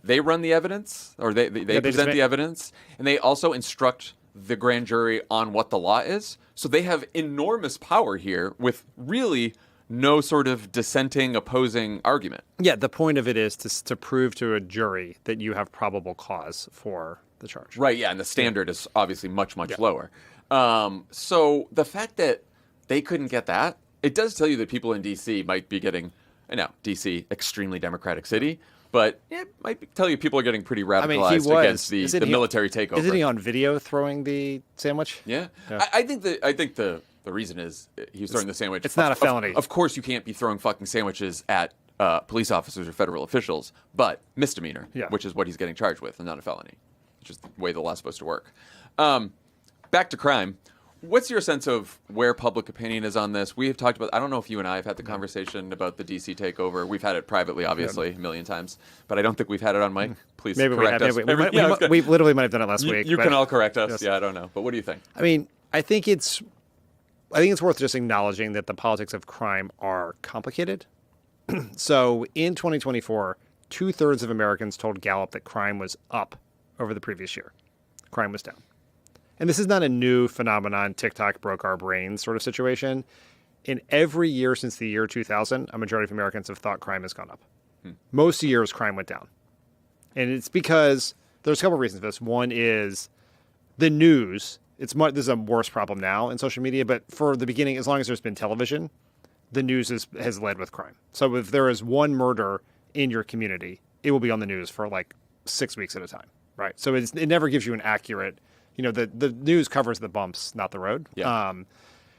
they run the evidence, or they present the evidence, and they also instruct the grand jury on what the law is. So they have enormous power here with really no sort of dissenting, opposing argument. Yeah, the point of it is to prove to a jury that you have probable cause for the charge. Right, yeah, and the standard is obviously much, much lower. So the fact that they couldn't get that, it does tell you that people in D.C. might be getting, D.C., extremely democratic city, but it might tell you people are getting pretty radicalized against the military takeover. Isn't he on video throwing the sandwich? Yeah. I think the reason is he was throwing the sandwich. It's not a felony. Of course, you can't be throwing fucking sandwiches at police officers or federal officials, but misdemeanor, which is what he's getting charged with, and not a felony, which is the way the law's supposed to work. Back to crime. What's your sense of where public opinion is on this? We have talked about, I don't know if you and I have had the conversation about the D.C. takeover. We've had it privately, obviously, a million times, but I don't think we've had it on mic. Please correct us. We literally might have done it last week. You can all correct us. Yes. Yeah, I don't know. But what do you think? I mean, I think it's worth just acknowledging that the politics of crime are complicated. So in 2024, 2/3 of Americans told Gallup that crime was up over the previous year. Crime was down. And this is not a new phenomenon, TikTok broke our brains sort of situation. In every year since the year 2000, a majority of Americans have thought crime has gone up. Most years, crime went down. And it's because there's a couple of reasons for this. One is the news. This is a worse problem now in social media, but for the beginning, as long as there's been television, the news has led with crime. So if there is one murder in your community, it will be on the news for like 6 weeks at a time, right? So it never gives you an accurate... the news covers the bumps, not the road. Yeah.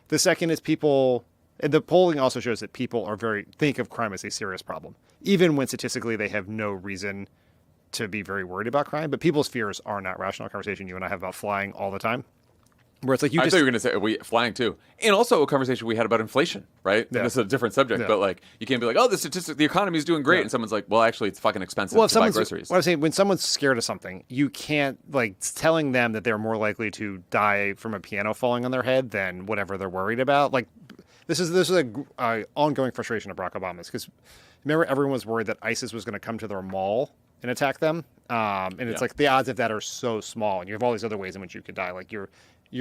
The second is people, and the polling also shows that people think of crime as a serious problem, even when statistically they have no reason to be very worried about crime. But people's fears are not rational. A conversation you and I have about flying all the time, where it's like I thought you were going to say flying too, and also a conversation we had about inflation, right? Yeah. This is a different subject, but like you can't be like, oh, the economy is doing great, and someone's like, well, actually, it's fucking expensive to buy groceries. What I'm saying, when someone's scared of something, you can't telling them that they're more likely to die from a piano falling on their head than whatever they're worried about. Like this is a ongoing frustration of Barack Obama's, because remember everyone was worried that ISIS was going to come to their mall and attack them, and it's like the odds of that are so small, and you have all these other ways in which you could die. Like you're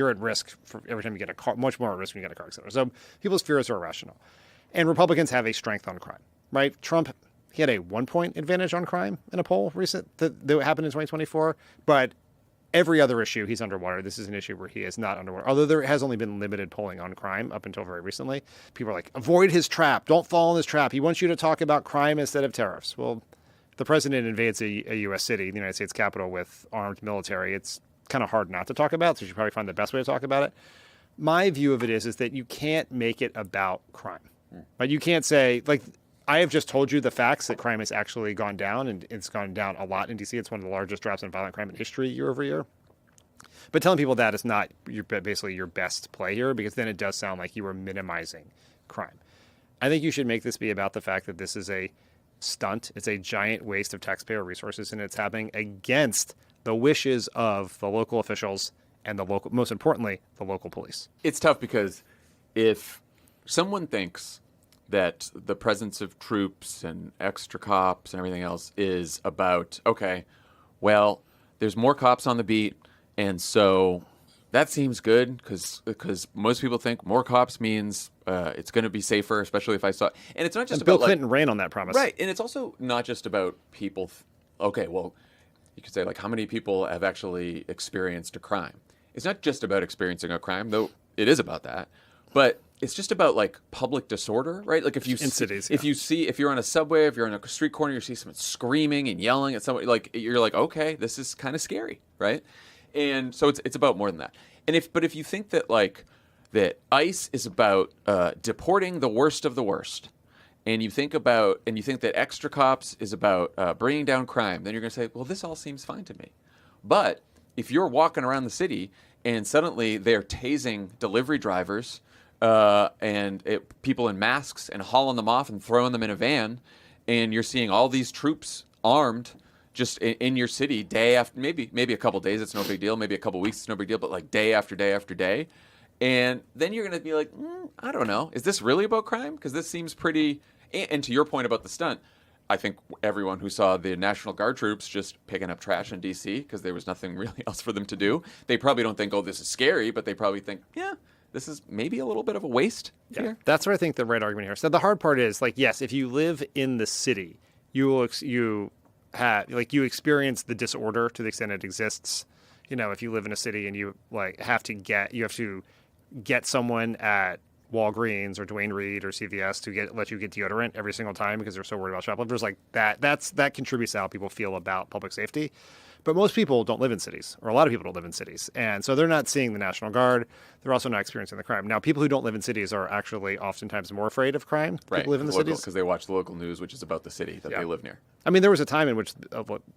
at risk for every time you get a car, much more at risk when you get a car accident. So people's fears are irrational. And Republicans have a strength on crime, right? Trump, he had a 1-point advantage on crime in a poll that happened in 2024, but every other issue he's underwater. This is an issue where he is not underwater. Although there has only been limited polling on crime up until very recently. People are like, avoid his trap. Don't fall in his trap. He wants you to talk about crime instead of tariffs. Well, the president invades a U.S. city, the United States Capitol, with armed military. It's kind of hard not to talk about, so you should probably find the best way to talk about it. My view of it is that you can't make it about crime. Right? You can't say, like, I have just told you the facts that crime has actually gone down, and it's gone down a lot in D.C. It's one of the largest drops in violent crime in history year over year. But telling people that is not basically your best play here, because then it does sound like you are minimizing crime. I think you should make this be about the fact that this is a stunt. It's a giant waste of taxpayer resources, and it's happening against the wishes of the local officials and most importantly, the local police. It's tough because if someone thinks that the presence of troops and extra cops and everything else is about, okay, well, there's more cops on the beat, and so that seems good because most people think more cops means it's going to be safer, especially if I saw. And it's not just Bill about Clinton ran on that promise, right? And it's also not just about people. Okay, well, you could say like how many people have actually experienced a crime. It's not just about experiencing a crime, though it is about that. But it's just about like public disorder, right? Like if you cities, if you're on a subway, if you're on a street corner, you see someone screaming and yelling at somebody, like you're like, okay, this is kind of scary, right? And so it's about more than that. And if you think that like that ICE is about deporting the worst of the worst, and you think that extra cops is about bringing down crime, then you're going to say, well, this all seems fine to me. But if you're walking around the city and suddenly they're tasing delivery drivers people in masks and hauling them off and throwing them in a van, and you're seeing all these troops armed just in your city day after, maybe a couple days, it's no big deal, maybe a couple weeks, it's no big deal, but like day after day after day. And then you're going to be like, I don't know, is this really about crime? Because this seems pretty, and to your point about the stunt, I think everyone who saw the National Guard troops just picking up trash in D.C. because there was nothing really else for them to do, they probably don't think, oh, this is scary, but they probably think, yeah, this is maybe a little bit of a waste here. That's what I think the right argument here. So the hard part is, like, yes, if you live in the city, you experience the disorder to the extent it exists. You know, if you live in a city and you have to get someone at Walgreens or Duane Reade or CVS to let you get deodorant every single time because they're so worried about shoplifters, like that contributes to how people feel about public safety. But most people don't live in cities, or a lot of people don't live in cities. And so they're not seeing the National Guard. They're also not experiencing the crime. Now, people who don't live in cities are actually oftentimes more afraid of crime. Right. People live in the cities. Because they watch the local news, which is about the city that they live near. I mean, there was a time in which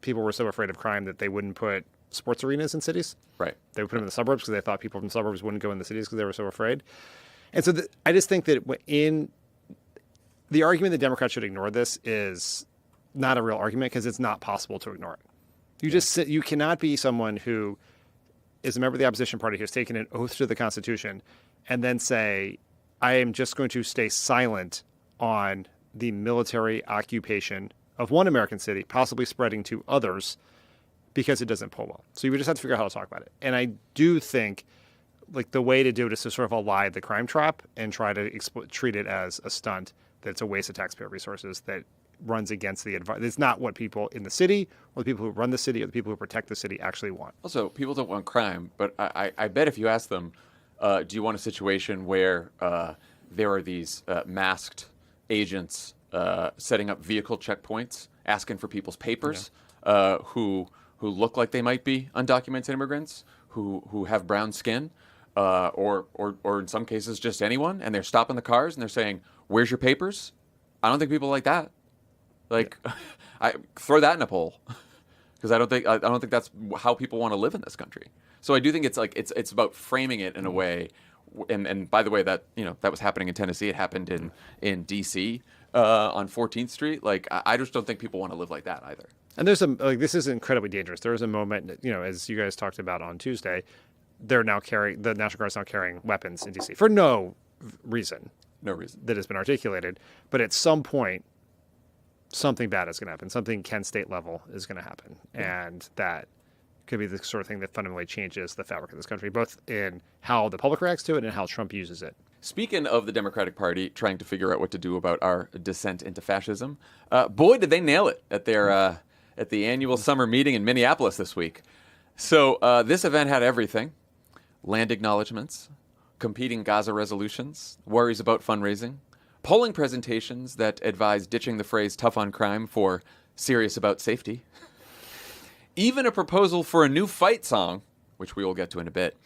people were so afraid of crime that they wouldn't put sports arenas in cities. Right. They would put them in the suburbs because they thought people from the suburbs wouldn't go in the cities because they were so afraid. And so I just think that in the argument that Democrats should ignore this is not a real argument because it's not possible to ignore it. You cannot be someone who is a member of the opposition party who has taken an oath to the Constitution and then say, I am just going to stay silent on the military occupation of one American city, possibly spreading to others because it doesn't pull well. So you would just have to figure out how to talk about it. And I do think like the way to do it is to sort of ally the crime trap and try to treat it as a stunt, that it's a waste of taxpayer resources, that runs against the advice. It's not what people in the city or the people who run the city or the people who protect the city actually want. Also, people don't want crime, but I bet if you ask them, do you want a situation where there are these masked agents setting up vehicle checkpoints, asking for people's papers, who look like they might be undocumented immigrants, who have brown skin, or in some cases just anyone, and they're stopping the cars and they're saying, "Where's your papers?" I don't think people like that. Like, I throw that in a poll because I don't think that's how people want to live in this country. So I do think it's about framing it in a way. And by the way, that was happening in Tennessee. It happened in D.C. On 14th Street. Like, I just don't think people want to live like that either. And there's this is incredibly dangerous. There was a moment, as you guys talked about on Tuesday, the National Guard's now carrying weapons in D.C. for no reason. No reason that has been articulated. But at some point, something bad is going to happen. Something Kent State level is going to happen. Yeah. And that could be the sort of thing that fundamentally changes the fabric of this country, both in how the public reacts to it and how Trump uses it. Speaking of the Democratic Party trying to figure out what to do about our descent into fascism, boy, did they nail it at their at the annual summer meeting in Minneapolis this week. So this event had everything: land acknowledgments, competing Gaza resolutions, worries about fundraising, polling presentations that advise ditching the phrase tough on crime for serious about safety, even a proposal for a new fight song, which we will get to in a bit.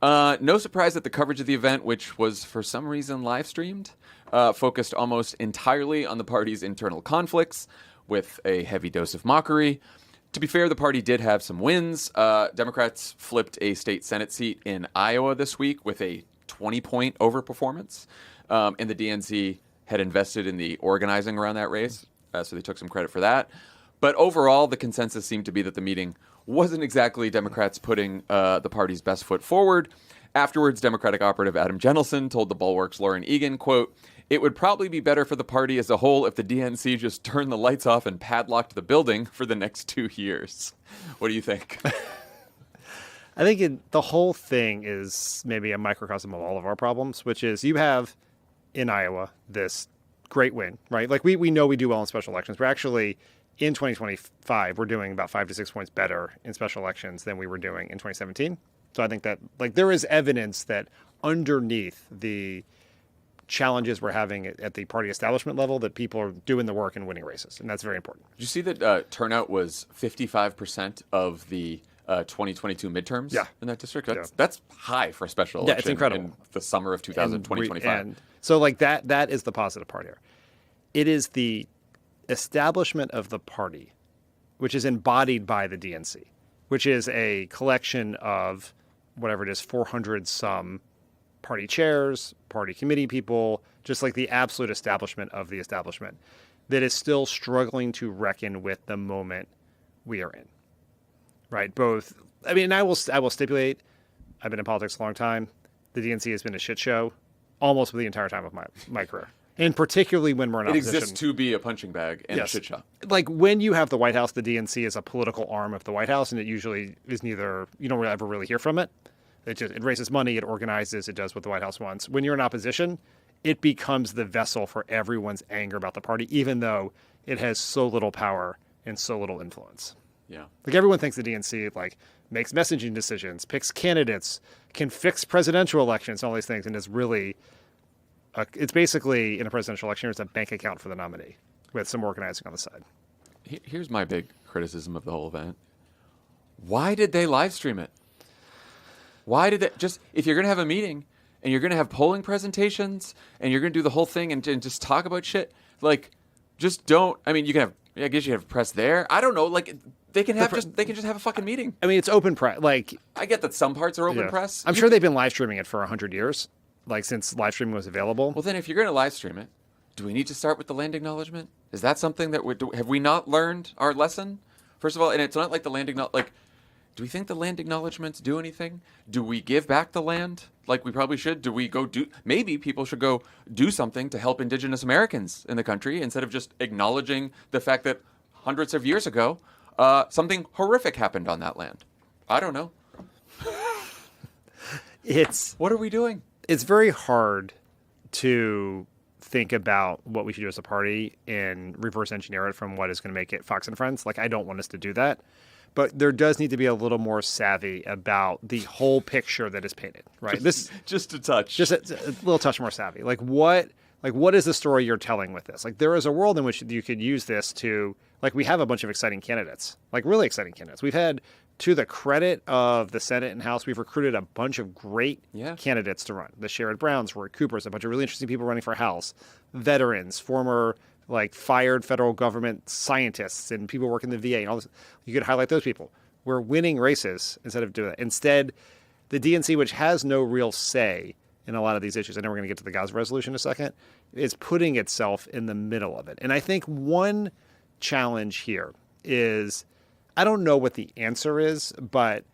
No surprise that the coverage of the event, which was for some reason live streamed, focused almost entirely on the party's internal conflicts with a heavy dose of mockery. To be fair, the party did have some wins. Democrats flipped a state Senate seat in Iowa this week with a 20-point overperformance, and the DNC had invested in the organizing around that race, so they took some credit for that. But overall, the consensus seemed to be that the meeting wasn't exactly Democrats putting the party's best foot forward. Afterwards, Democratic operative Adam Jenelson told the Bulwark's Lauren Egan, quote, "It would probably be better for the party as a whole if the DNC just turned the lights off and padlocked the building for the next 2 years." What do you think? I think the whole thing is maybe a microcosm of all of our problems, which is you have in Iowa this great win, right? Like we know we do well in special elections. We're actually, in 2025, we're doing about 5 to 6 points better in special elections than we were doing in 2017. So I think that there is evidence that underneath the challenges we're having at the party establishment level, that people are doing the work and winning races. And that's very important. Did you see that turnout was 55% of the 2022 midterms in that district? That's high for a special election. Yeah, it's incredible. In the summer of 2025. And so like that is the positive part here. It is the establishment of the party, which is embodied by the DNC, which is a collection of whatever it is, 400 some party chairs, party committee people, just like the absolute establishment of the establishment, that is still struggling to reckon with the moment we are in. Right? Both, I mean, I will stipulate, I've been in politics a long time. The DNC has been a shit show almost for the entire time of my career. And particularly when we're in opposition. It exists to be a punching bag and a shit show. Like when you have the White House, the DNC is a political arm of the White House, and it usually is neither, you don't ever really hear from it. It raises money, it organizes, it does what the White House wants. When you're in opposition, it becomes the vessel for everyone's anger about the party, even though it has so little power and so little influence. Yeah. Like everyone thinks the DNC like makes messaging decisions, picks candidates, can fix presidential elections, all these things, and it's really, it's basically in a presidential election, it's a bank account for the nominee with some organizing on the side. Here's my big criticism of the whole event. Why did they live stream it? Why did they if you're going to have a meeting and you're going to have polling presentations and you're going to do the whole thing and just talk about shit, like, just don't, I mean, you can have, I guess you have press there. I don't know, like, they can just have a fucking meeting. I mean, it's open press. Like, I get that some parts are open press. I'm sure they've been live streaming it for 100 years, like since live streaming was available. Well, then if you're going to live stream it, do we need to start with the land acknowledgement? Is that something that have we not learned our lesson? First of all, and it's not like the land like, do we think the land acknowledgements do anything? Do we give back the land like we probably should? Do we go maybe people should go do something to help indigenous Americans in the country instead of just acknowledging the fact that hundreds of years ago, something horrific happened on that land. I don't know. What are we doing? It's very hard to think about what we should do as a party and reverse engineer it from what is going to make it Fox and Friends. Like, I don't want us to do that. But there does need to be a little more savvy about the whole picture that is painted, right? Just a touch. Just a little touch more savvy. Like what is the story you're telling with this? Like, there is a world in which you could use this to, like, we have a bunch of exciting candidates, like really exciting candidates. We've had, to the credit of the Senate and House, we've recruited a bunch of great candidates to run. The Sherrod Browns, Roy Coopers, a bunch of really interesting people running for House, veterans, former like fired federal government scientists and people working in the VA and all this. You could highlight those people. We're winning races instead of doing that. Instead, the DNC, which has no real say in a lot of these issues, I know we're going to get to the Gaza resolution in a second, is putting itself in the middle of it. And I think one challenge here is, I don't know what the answer is, but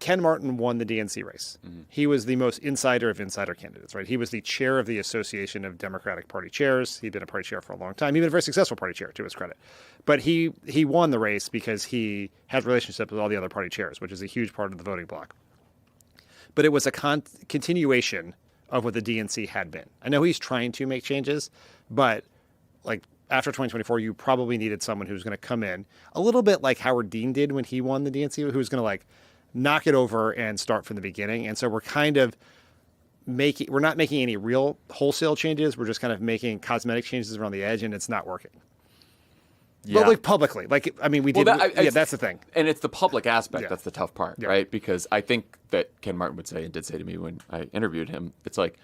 Ken Martin won the DNC race. Mm-hmm. He was the most insider of insider candidates, right? He was the chair of the Association of Democratic Party Chairs. He'd been a party chair for a long time. He'd been a very successful party chair, to his credit. But he won the race because he had relationships with all the other party chairs, which is a huge part of the voting bloc. But it was a continuation of what the DNC had been. I know he's trying to make changes, but like after 2024, you probably needed someone who's going to come in a little bit like Howard Dean did when he won the DNC, who's going to like knock it over and start from the beginning. And so we're kind of we're not making any real wholesale changes. We're just kind of making cosmetic changes around the edge, and it's not working. Yeah. But like publicly, like, I mean, that's the thing. And it's the public aspect that's the tough part, right? Because I think that Ken Martin would say, and did say to me when I interviewed him, it's like,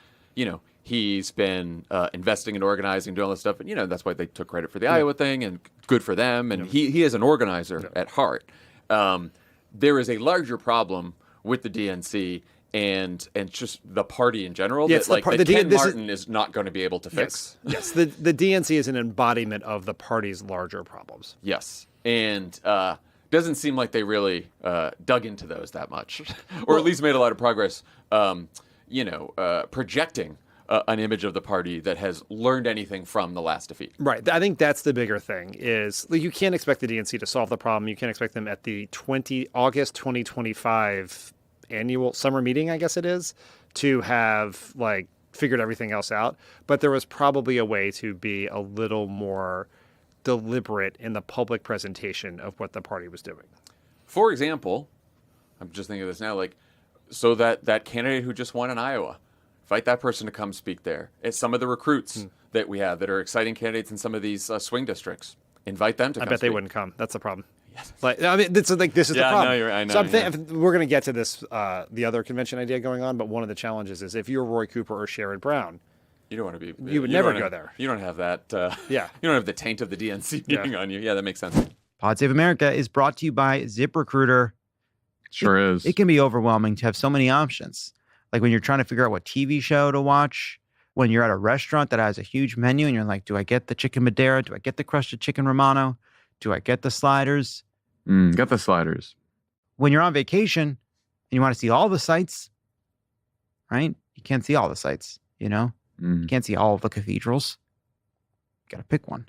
he's been investing and organizing, doing all this stuff. And, that's why they took credit for the Iowa thing, and good for them. And he is an organizer at heart. There is a larger problem with the DNC and just the party in general that Ken Martin is not going to be able to fix. Yes. The DNC is an embodiment of the party's larger problems. Yes. And doesn't seem like they really dug into those that much, or at least made a lot of progress, projecting an image of the party that has learned anything from the last defeat. Right. I think that's the bigger thing is you can't expect the DNC to solve the problem. You can't expect them at the August 2025 annual summer meeting, I guess it is, to have like figured everything else out. But there was probably a way to be a little more deliberate in the public presentation of what the party was doing. For example, I'm just thinking of this now, like, so that candidate who just won in Iowa, Invite that person to come speak there. It's some of the recruits that we have that are exciting candidates in some of these swing districts. Invite them to come I bet speak. they wouldn't come. That's the problem. Like, I mean, this is the problem. I know. So we're going to get to this, the other convention idea going on, but one of the challenges is if you're Roy Cooper or Sherrod Brown, you don't want to be. You would never go there. You don't have that. Yeah. You don't have the taint of the DNC being on you. Yeah, that makes sense. Pod Save America is brought to you by ZipRecruiter. Sure is. It can be overwhelming to have so many options. Like when you're trying to figure out what TV show to watch, when you're at a restaurant that has a huge menu and you're like, do I get the chicken Madeira? Do I get the crusted chicken Romano? Do I get the sliders? Get the sliders. When you're on vacation and you want to see all the sights, right? You can't see all the sights, you know? You can't see all of the cathedrals. You got to pick one.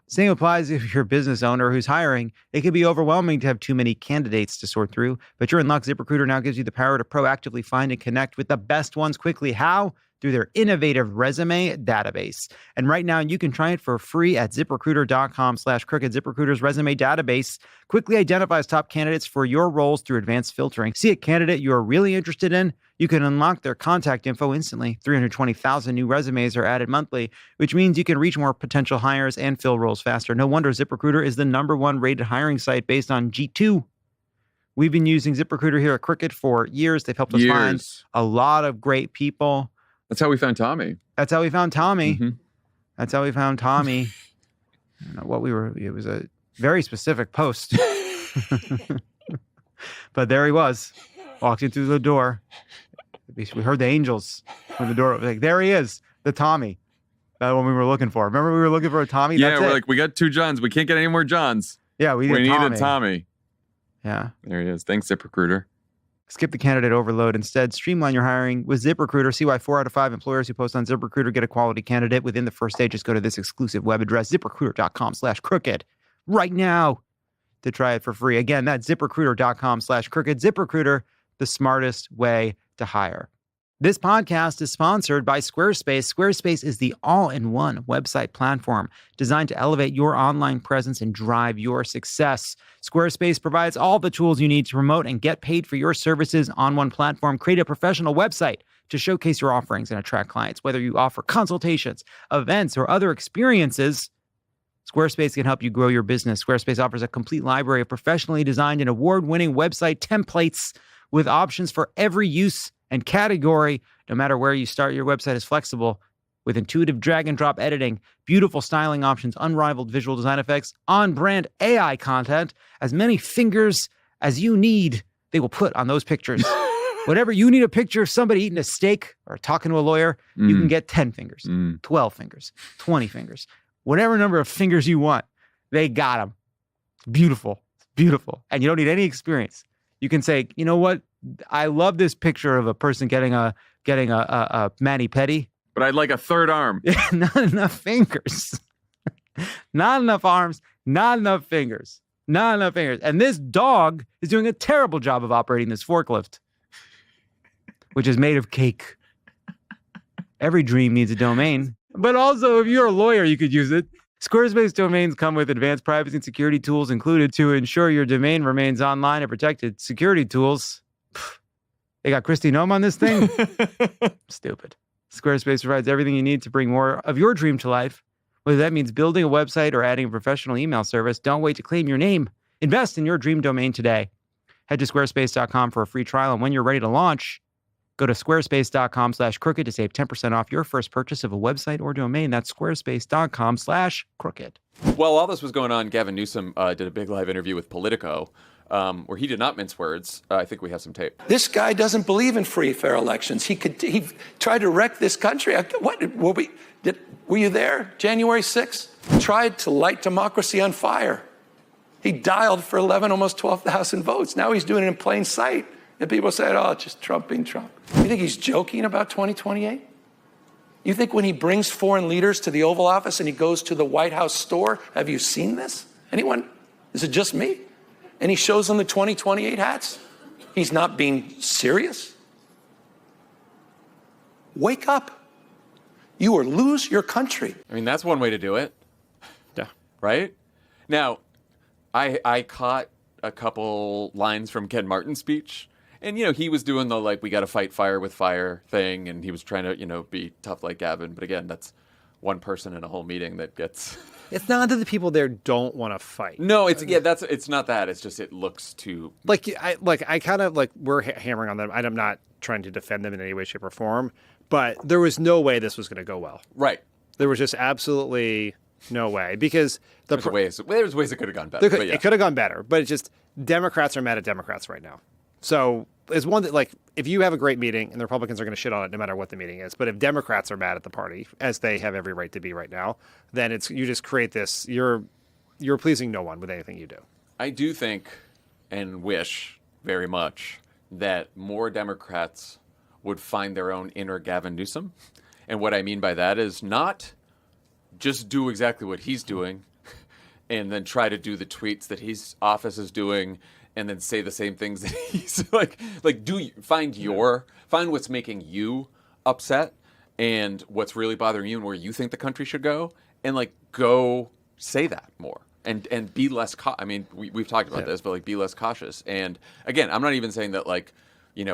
Same applies if you're a business owner who's hiring. It can be overwhelming to have too many candidates to sort through, but you're in luck. ZipRecruiter now gives you the power to proactively find and connect with the best ones quickly. How? Through their innovative resume database. And right now you can try it for free at ZipRecruiter.com/crooked. ZipRecruiter's resume database quickly identifies top candidates for your roles through advanced filtering. See a candidate you're really interested in? You can unlock their contact info instantly. 320,000 new resumes are added monthly, which means you can reach more potential hires and fill roles faster. No wonder ZipRecruiter is the #1 rated hiring site based on G2. We've been using ZipRecruiter here at Crooked for years. They've helped us find a lot of great people. That's how we found Tommy. That's how we found Tommy. I don't know what it was a very specific post. But there he was, walked in through the door. We heard the angels from the door. Like, there he is, the Tommy. That one we were looking for. Remember we were looking for a Tommy? Yeah, we're like, we got 2 Johns. We can't get any more Johns. Yeah, we need a Tommy. Yeah. There he is. Thanks, ZipRecruiter. Skip the candidate overload. Instead, streamline your hiring with ZipRecruiter. See why 4 out of 5 employers who post on ZipRecruiter get a quality candidate within the first day. Just go to this exclusive web address, ZipRecruiter.com/crooked, right now to try it for free. Again, that's ZipRecruiter.com/crooked. ZipRecruiter, the smartest way to hire. This podcast is sponsored by Squarespace. Squarespace is the all-in-one website platform designed to elevate your online presence and drive your success. Squarespace provides all the tools you need to promote and get paid for your services on one platform. Create a professional website to showcase your offerings and attract clients. Whether you offer consultations, events, or other experiences, Squarespace can help you grow your business. Squarespace offers a complete library of professionally designed and award-winning website templates with options for every use and category. No matter where you start, your website is flexible with intuitive drag and drop editing, beautiful styling options, unrivaled visual design effects, on-brand AI content, as many fingers as you need, they will put on those pictures. Whatever you need a picture of somebody eating a steak or talking to a lawyer, you can get 10 fingers, 12 fingers, 20 fingers, whatever number of fingers you want. They got them. Beautiful, beautiful. And you don't need any experience. You can say, you know what? I love this picture of a person getting a mani-pedi. But I'd like a third arm. Not enough fingers. Not enough arms. Not enough fingers. Not enough fingers. And this dog is doing a terrible job of operating this forklift, which is made of cake. Every dream needs a domain. But also, if you're a lawyer, you could use it. Squarespace domains come with advanced privacy and security tools included to ensure your domain remains online and protected. Security tools. They got Kristi Noem on this thing? Stupid. Squarespace provides everything you need to bring more of your dream to life. Whether that means building a website or adding a professional email service, don't wait to claim your name. Invest in your dream domain today. Head to squarespace.com for a free trial, and when you're ready to launch, go to squarespace.com/crooked to save 10% off your first purchase of a website or domain. That's squarespace.com/crooked. While all this was going on, Gavin Newsom did a big live interview with Politico, where he did not mince words. I think we have some tape. This guy doesn't believe in free, fair elections. He tried to wreck this country. Were you there? January 6th? Tried to light democracy on fire. He dialed for 11, almost 12,000 votes. Now he's doing it in plain sight. And people said, oh, just Trump being Trump. You think he's joking about 2028? You think when he brings foreign leaders to the Oval Office and he goes to the White House store, have you seen this? Anyone? Is it just me? And he shows them the 2028 hats? He's not being serious? Wake up. You will lose your country. I mean, that's one way to do it. Yeah. Right? Now, I caught a couple lines from Ken Martin's speech, And, he was doing the, like, we got to fight fire with fire thing, and he was trying to, be tough like Gavin. But again, that's one person in a whole meeting that gets... It's not that the people there don't want to fight. No, it's not that. It's just it looks too... I kind of, we're hammering on them. I'm not trying to defend them in any way, shape, or form, but there was no way this was going to go well. Right. There was just absolutely no way, because there's ways it could have gone better. It could have gone better, but it's just Democrats are mad at Democrats right now. So it's one that, if you have a great meeting and the Republicans are going to shit on it no matter what the meeting is, but if Democrats are mad at the party, as they have every right to be right now, then you just create this. You're pleasing no one with anything you do. I do think and wish very much that more Democrats would find their own inner Gavin Newsom. And what I mean by that is not just do exactly what he's doing and then try to do the tweets that his office is doing and then say the same things that he's find what's making you upset and what's really bothering you and where you think the country should go, and go say that more and be less we've talked about this, but be less cautious. And again, I'm not even saying that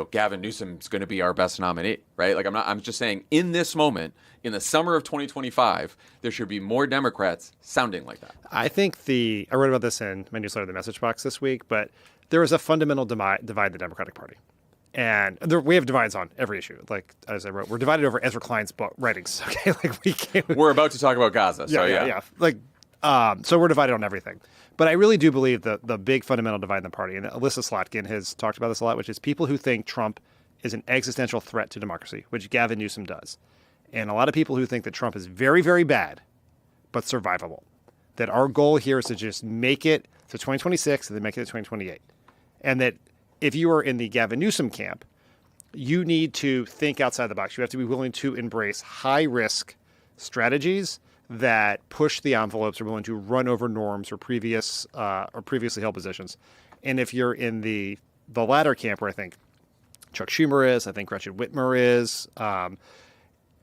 Gavin Newsom's going to be our best nominee, right? I'm just saying in this moment, in the summer of 2025, there should be more Democrats sounding like that. I think I wrote about this in my newsletter, The Message Box, this week, but there is a fundamental divide in the Democratic Party. And we have divides on every issue. As I wrote, we're divided over Ezra Klein's book writings. Okay, we're about to talk about Gaza. So yeah. So we're divided on everything. But I really do believe the big fundamental divide in the party, and Alyssa Slotkin has talked about this a lot, which is people who think Trump is an existential threat to democracy, which Gavin Newsom does. And a lot of people who think that Trump is very, very bad, but survivable. That our goal here is to just make it to 2026 and then make it to 2028. And that if you are in the Gavin Newsom camp, you need to think outside the box. You have to be willing to embrace high-risk strategies that push the envelopes, are willing to run over norms or previously held positions. And if you're in the latter camp, where I think Chuck Schumer is, I think Gretchen Whitmer is,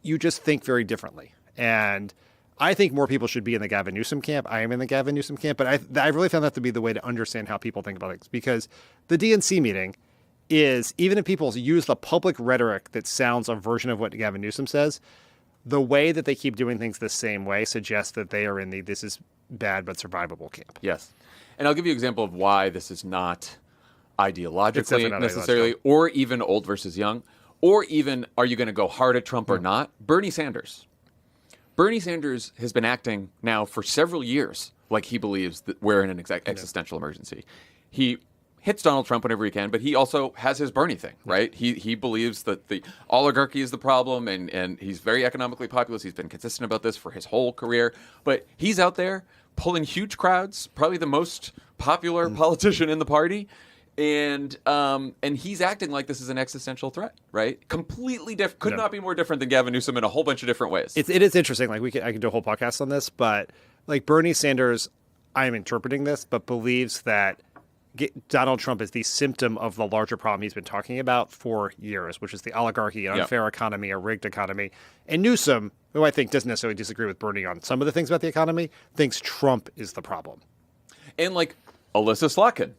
you just think very differently. And I think more people should be in the Gavin Newsom camp. I am in the Gavin Newsom camp, but I really found that to be the way to understand how people think about things, because the DNC meeting is, even if people use the public rhetoric that sounds a version of what Gavin Newsom says, the way that they keep doing things the same way suggests that they are in the this is bad but survivable camp. Yes. And I'll give you an example of why this is not ideologically necessarily, or even old versus young, or even are you going to go hard at Trump or not? Bernie Sanders. Bernie Sanders has been acting now for several years like he believes that we're in an existential emergency. He hits Donald Trump whenever he can, but he also has his Bernie thing, right? He believes that the oligarchy is the problem, and he's very economically populist. He's been consistent about this for his whole career. But he's out there pulling huge crowds, probably the most popular politician in the party, and he's acting like this is an existential threat, right? Completely different. Could not be more different than Gavin Newsom in a whole bunch of different ways. It is interesting. I could do a whole podcast on this, but Bernie Sanders, I am interpreting this, but believes that Donald Trump is the symptom of the larger problem he's been talking about for years, which is the oligarchy, an unfair economy, a rigged economy. And Newsom, who I think doesn't necessarily disagree with Bernie on some of the things about the economy, thinks Trump is the problem. And Alyssa Slotkin,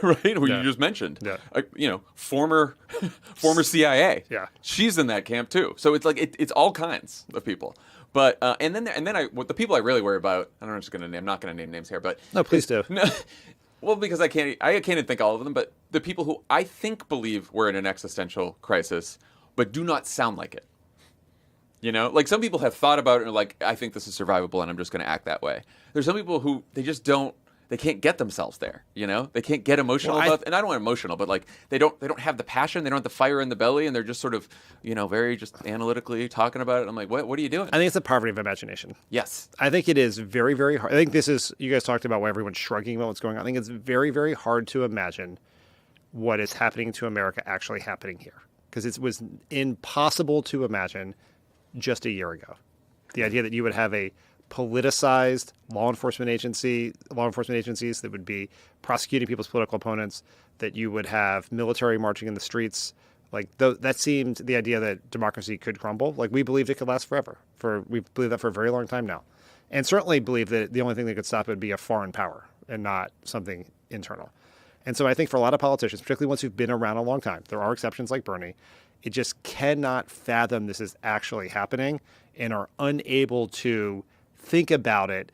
right, who you just mentioned, former CIA. Yeah, she's in that camp too. So it's it's all kinds of people. But and then what the people I really worry about, I'm not going to name names here, but no, please do. No, well, because I can't even think all of them, but the people who I think believe we're in an existential crisis, but do not sound like it. Some people have thought about it and are I think this is survivable and I'm just going to act that way. There's some people who they can't get themselves there. They can't get emotional about, and I don't want emotional, but they don't have the passion, they don't have the fire in the belly, and they're just sort of, very just analytically talking about it. I'm like, what are you doing? I think it's a poverty of imagination. Yes. I think it is very, very hard. I think this is, you guys talked about why everyone's shrugging about what's going on. I think it's very, very hard to imagine what is happening to America actually happening here. Because it was impossible to imagine just a year ago. The idea that you would have a politicized law enforcement agencies that would be prosecuting people's political opponents, that you would have military marching in the streets. That seemed the idea that democracy could crumble. We believed it could last forever. We've believed that for a very long time now. And certainly believed that the only thing that could stop it would be a foreign power and not something internal. And so I think for a lot of politicians, particularly ones who've been around a long time, there are exceptions like Bernie, it just cannot fathom this is actually happening and are unable to think about it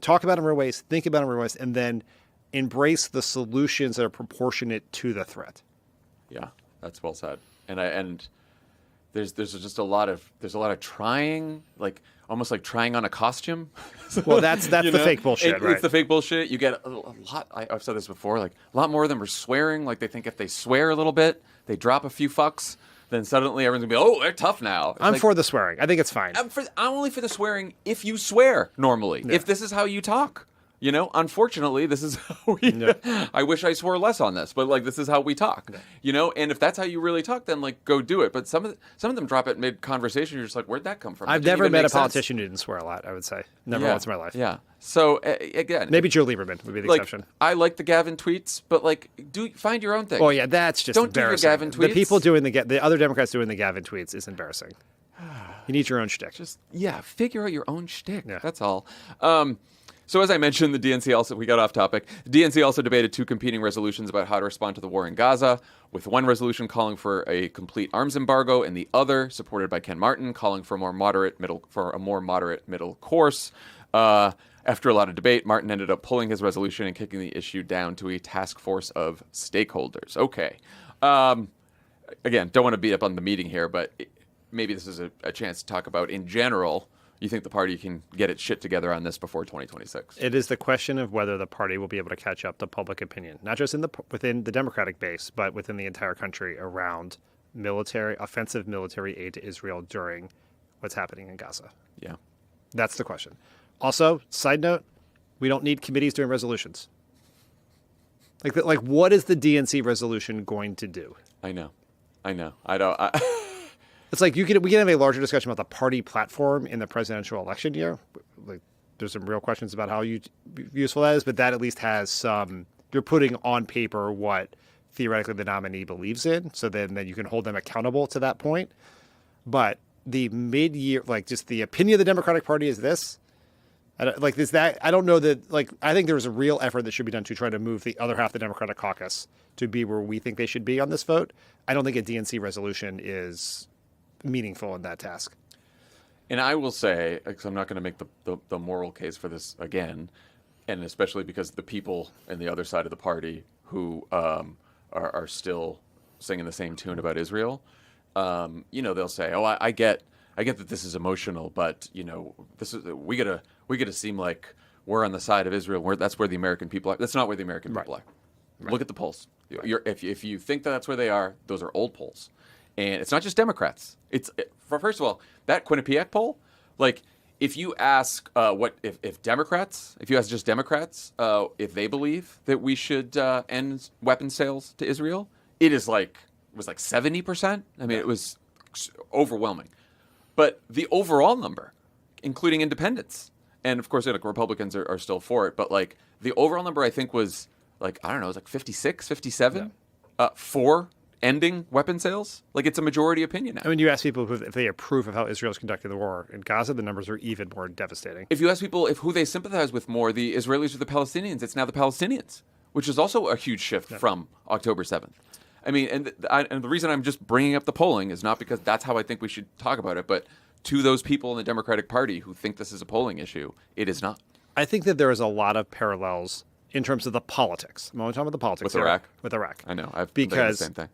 talk about it in real ways, think about it in real ways, and then embrace the solutions that are proportionate to the threat. Yeah, that's well said. And there's just a lot of trying, like almost like trying on a costume. Well, that's the fake bullshit, right? It's the fake bullshit. You get a lot. I've said this before. Like a lot more of them are swearing. Like they think if they swear a little bit, they drop a few fucks, then suddenly everyone's gonna be, oh, they're tough now. It's I'm for the swearing. I think it's fine. I'm only for the swearing if you swear normally. Yeah. If this is how you talk. Unfortunately, this is how we. Yeah. I wish I swore less on this, but like this is how we talk. Yeah. And if that's how you really talk, then like go do it. But some of them drop it mid conversation. You're just like, where'd that come from? I've never met a politician who didn't swear a lot. I would say never once in my life. Yeah. So again, maybe Joe Lieberman would be the exception. I like the Gavin tweets, but like, find your own thing. Oh yeah, that's just don't embarrassing. Do your Gavin tweets. The people doing the other Democrats doing the Gavin tweets is embarrassing. You need your own shtick. Just figure out your own shtick. Yeah. That's all. So as I mentioned, the DNC also, we got off topic. The DNC also debated 2 competing resolutions about how to respond to the war in Gaza, with one resolution calling for a complete arms embargo and the other, supported by Ken Martin, calling for a more moderate middle course. After a lot of debate, Martin ended up pulling his resolution and kicking the issue down to a task force of stakeholders. Okay. Again, don't want to beat up on the meeting here, but maybe this is a chance to talk about, in general, you think the party can get its shit together on this before 2026? It is the question of whether the party will be able to catch up to public opinion, not just within the Democratic base, but within the entire country around offensive military aid to Israel during what's happening in Gaza. Yeah. That's the question. Also, side note, we don't need committees doing resolutions. Like what is the DNC resolution going to do? I know. I don't. It's like we can have a larger discussion about the party platform in the presidential election year. Like, there's some real questions about how useful that is, but that at least has some. You're putting on paper what theoretically the nominee believes in, so then you can hold them accountable to that point. But the mid-year, like just the opinion of the Democratic Party is this. I don't know that. Like, I think there's a real effort that should be done to try to move the other half of the Democratic caucus to be where we think they should be on this vote. I don't think a DNC resolution is meaningful in that task. And I will say, because I'm not going to make the moral case for this again, and especially because the people in the other side of the party who are still singing the same tune about Israel, they'll say, "Oh, I get that this is emotional, but this is we gotta seem like we're on the side of Israel. That's where the American people are. That's not where the American people are. Right. Look at the polls. Right. If you think that's where they are, those are old polls." And it's not just Democrats. First of all, that Quinnipiac poll, like if you ask if Democrats, if you ask just Democrats, if they believe that we should end weapons sales to Israel, it was like 70%. I mean, it was overwhelming. But the overall number, including independents, and of course, Republicans are still for it, but like the overall number, I think was like, I don't know, it was like 56, 57 for ending weapon sales. Like, it's a majority opinion now. I mean, you ask people if they approve of how Israel's conducting the war in Gaza, the numbers are even more devastating. If you ask people who they sympathize with more, the Israelis or the Palestinians, it's now the Palestinians, which is also a huge shift from October 7th. I mean, and the reason I'm just bringing up the polling is not because that's how I think we should talk about it, but to those people in the Democratic Party who think this is a polling issue, it is not. I think that there is a lot of parallels in terms of the politics. I'm only talking about the politics. With Iraq? With Iraq. I know. I've been the same thing.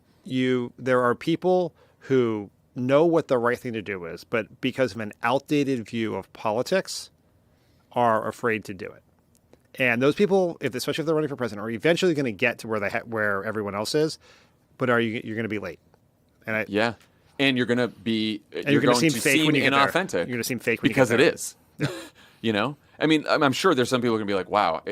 There are people who know what the right thing to do is, but because of an outdated view of politics, are afraid to do it. And those people, especially if they're running for president, are eventually going to get to where everyone else is, but you're going to be late. And and you're going to be you're going to seem fake when you get inauthentic. There. You're going to seem fake because it is. I mean, I'm sure there's some people who are going to be like, wow.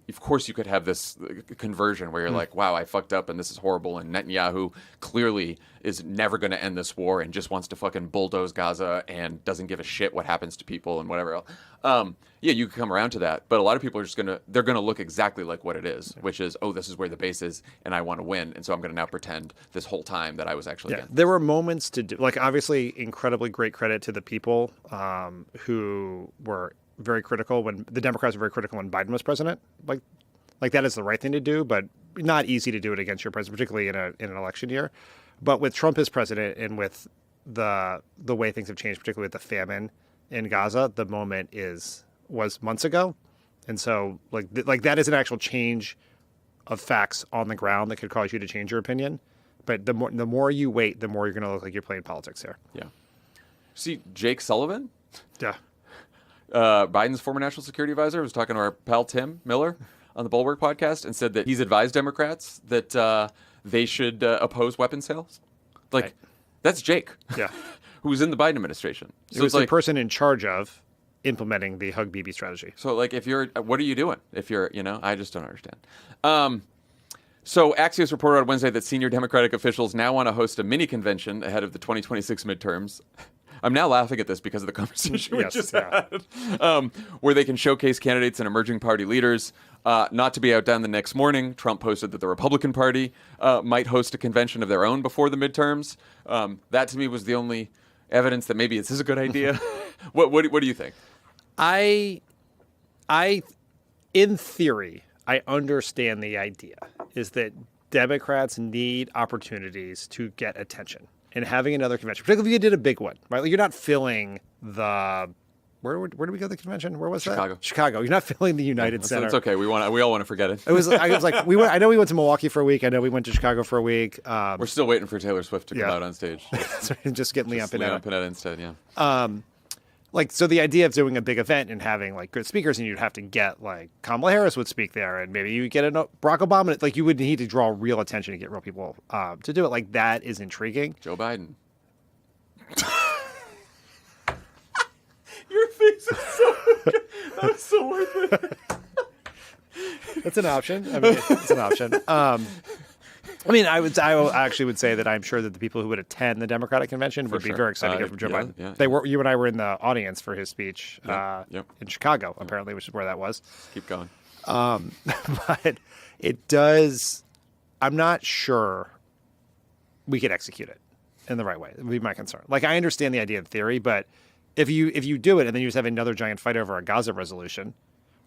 Of course, you could have this conversion where you're like, wow, I fucked up and this is horrible. And Netanyahu clearly is never going to end this war and just wants to fucking bulldoze Gaza and doesn't give a shit what happens to people and whatever else. You could come around to that. But a lot of people are just they're going to look exactly like what it is, which is, oh, this is where the base is and I want to win. And so I'm going to now pretend this whole time that I was actually against. There were moments to do, like, obviously incredibly great credit to the people who were very critical when the Democrats were very critical when Biden was president. Like that is the right thing to do, but not easy to do it against your president, particularly in an election year. But with Trump as president and with the way things have changed, particularly with the famine in Gaza, the moment was months ago. And so like that is an actual change of facts on the ground that could cause you to change your opinion. But the more you wait, the more you're going to look like you're playing politics here. Yeah. See, Jake Sullivan, Yeah. Biden's former national security advisor, was talking to our pal Tim Miller on the Bulwark podcast and said that he's advised Democrats that they should oppose weapon sales. Like, Right. that's Jake, Yeah. who's in the Biden administration. So it's the person in charge of implementing the Hug BB strategy. So, like, if you're, what are you doing? If you're, I just don't understand. So Axios reported on Wednesday that senior Democratic officials now want to host a mini convention ahead of the 2026 midterms. I'm now laughing at this because of the conversation we just had, where they can showcase candidates and emerging party leaders. Not to be outdone the next morning, Trump posted that the Republican Party might host a convention of their own before the midterms. That to me was the only evidence that maybe this is a good idea. What do you think? I, in theory, I understand the idea is that Democrats need opportunities to get attention. And having another convention, particularly if you did a big one, right? Like you're not filling the where did we go to the convention? Where was Chicago. that? Chicago. You're not filling the United Center. It's okay. We all want to forget it. I was like I know we went to Milwaukee for a week. I know we went to Chicago for a week. We're still waiting for Taylor Swift to come out on stage. Just get Leon Panetta instead. Yeah. So the idea of doing a big event and having like good speakers, and you'd have to get like Kamala Harris would speak there, and maybe you would get Barack Obama. Like you would need to draw real attention to get real people to do it. Like that is intriguing. Joe Biden. Your face is so good. That was so worth it. That's an option. I mean, it's an option. I actually would say that I'm sure that the people who would attend the Democratic convention would be very excited to hear from Joe Biden. Yeah. You and I were in the audience for his speech in Chicago, apparently, which is where that was. Keep going. But it does. I'm not sure we could execute it in the right way. That would be my concern. Like I understand the idea in theory, but if you do it and then you just have another giant fight over a Gaza resolution,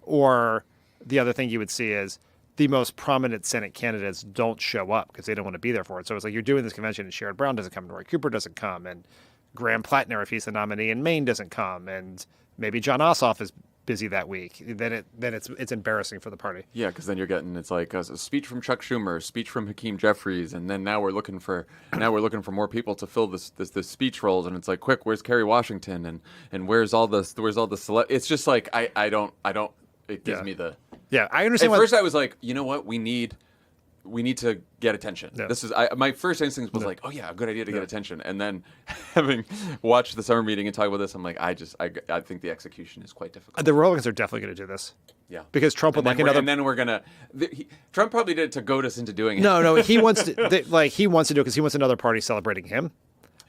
or the other thing you would see is the most prominent Senate candidates don't show up because they don't want to be there for it. So it's like you're doing this convention and Sherrod Brown doesn't come, and Roy Cooper doesn't come, and Graham Plattner, if he's the nominee in Maine, doesn't come, and maybe John Ossoff is busy that week. Then it's embarrassing for the party. Yeah, because then you're getting it's like a speech from Chuck Schumer, a speech from Hakeem Jeffries, and then now we're looking for more people to fill this speech roles, and it's like quick, where's Kerry Washington and where's all the it's just like I don't it gives me the I understand. At first I was like, you know what, we need to get attention. Yeah. This is my first instinct was like, oh yeah, a good idea to get attention. And then having watched the summer meeting and talk about this, I'm like, I think the execution is quite difficult. The Republicans are definitely going to do this. Yeah, because Trump would like another. And then we're gonna. Trump probably did it to goad us into doing it. No, he wants to. He wants to do it because he wants another party celebrating him.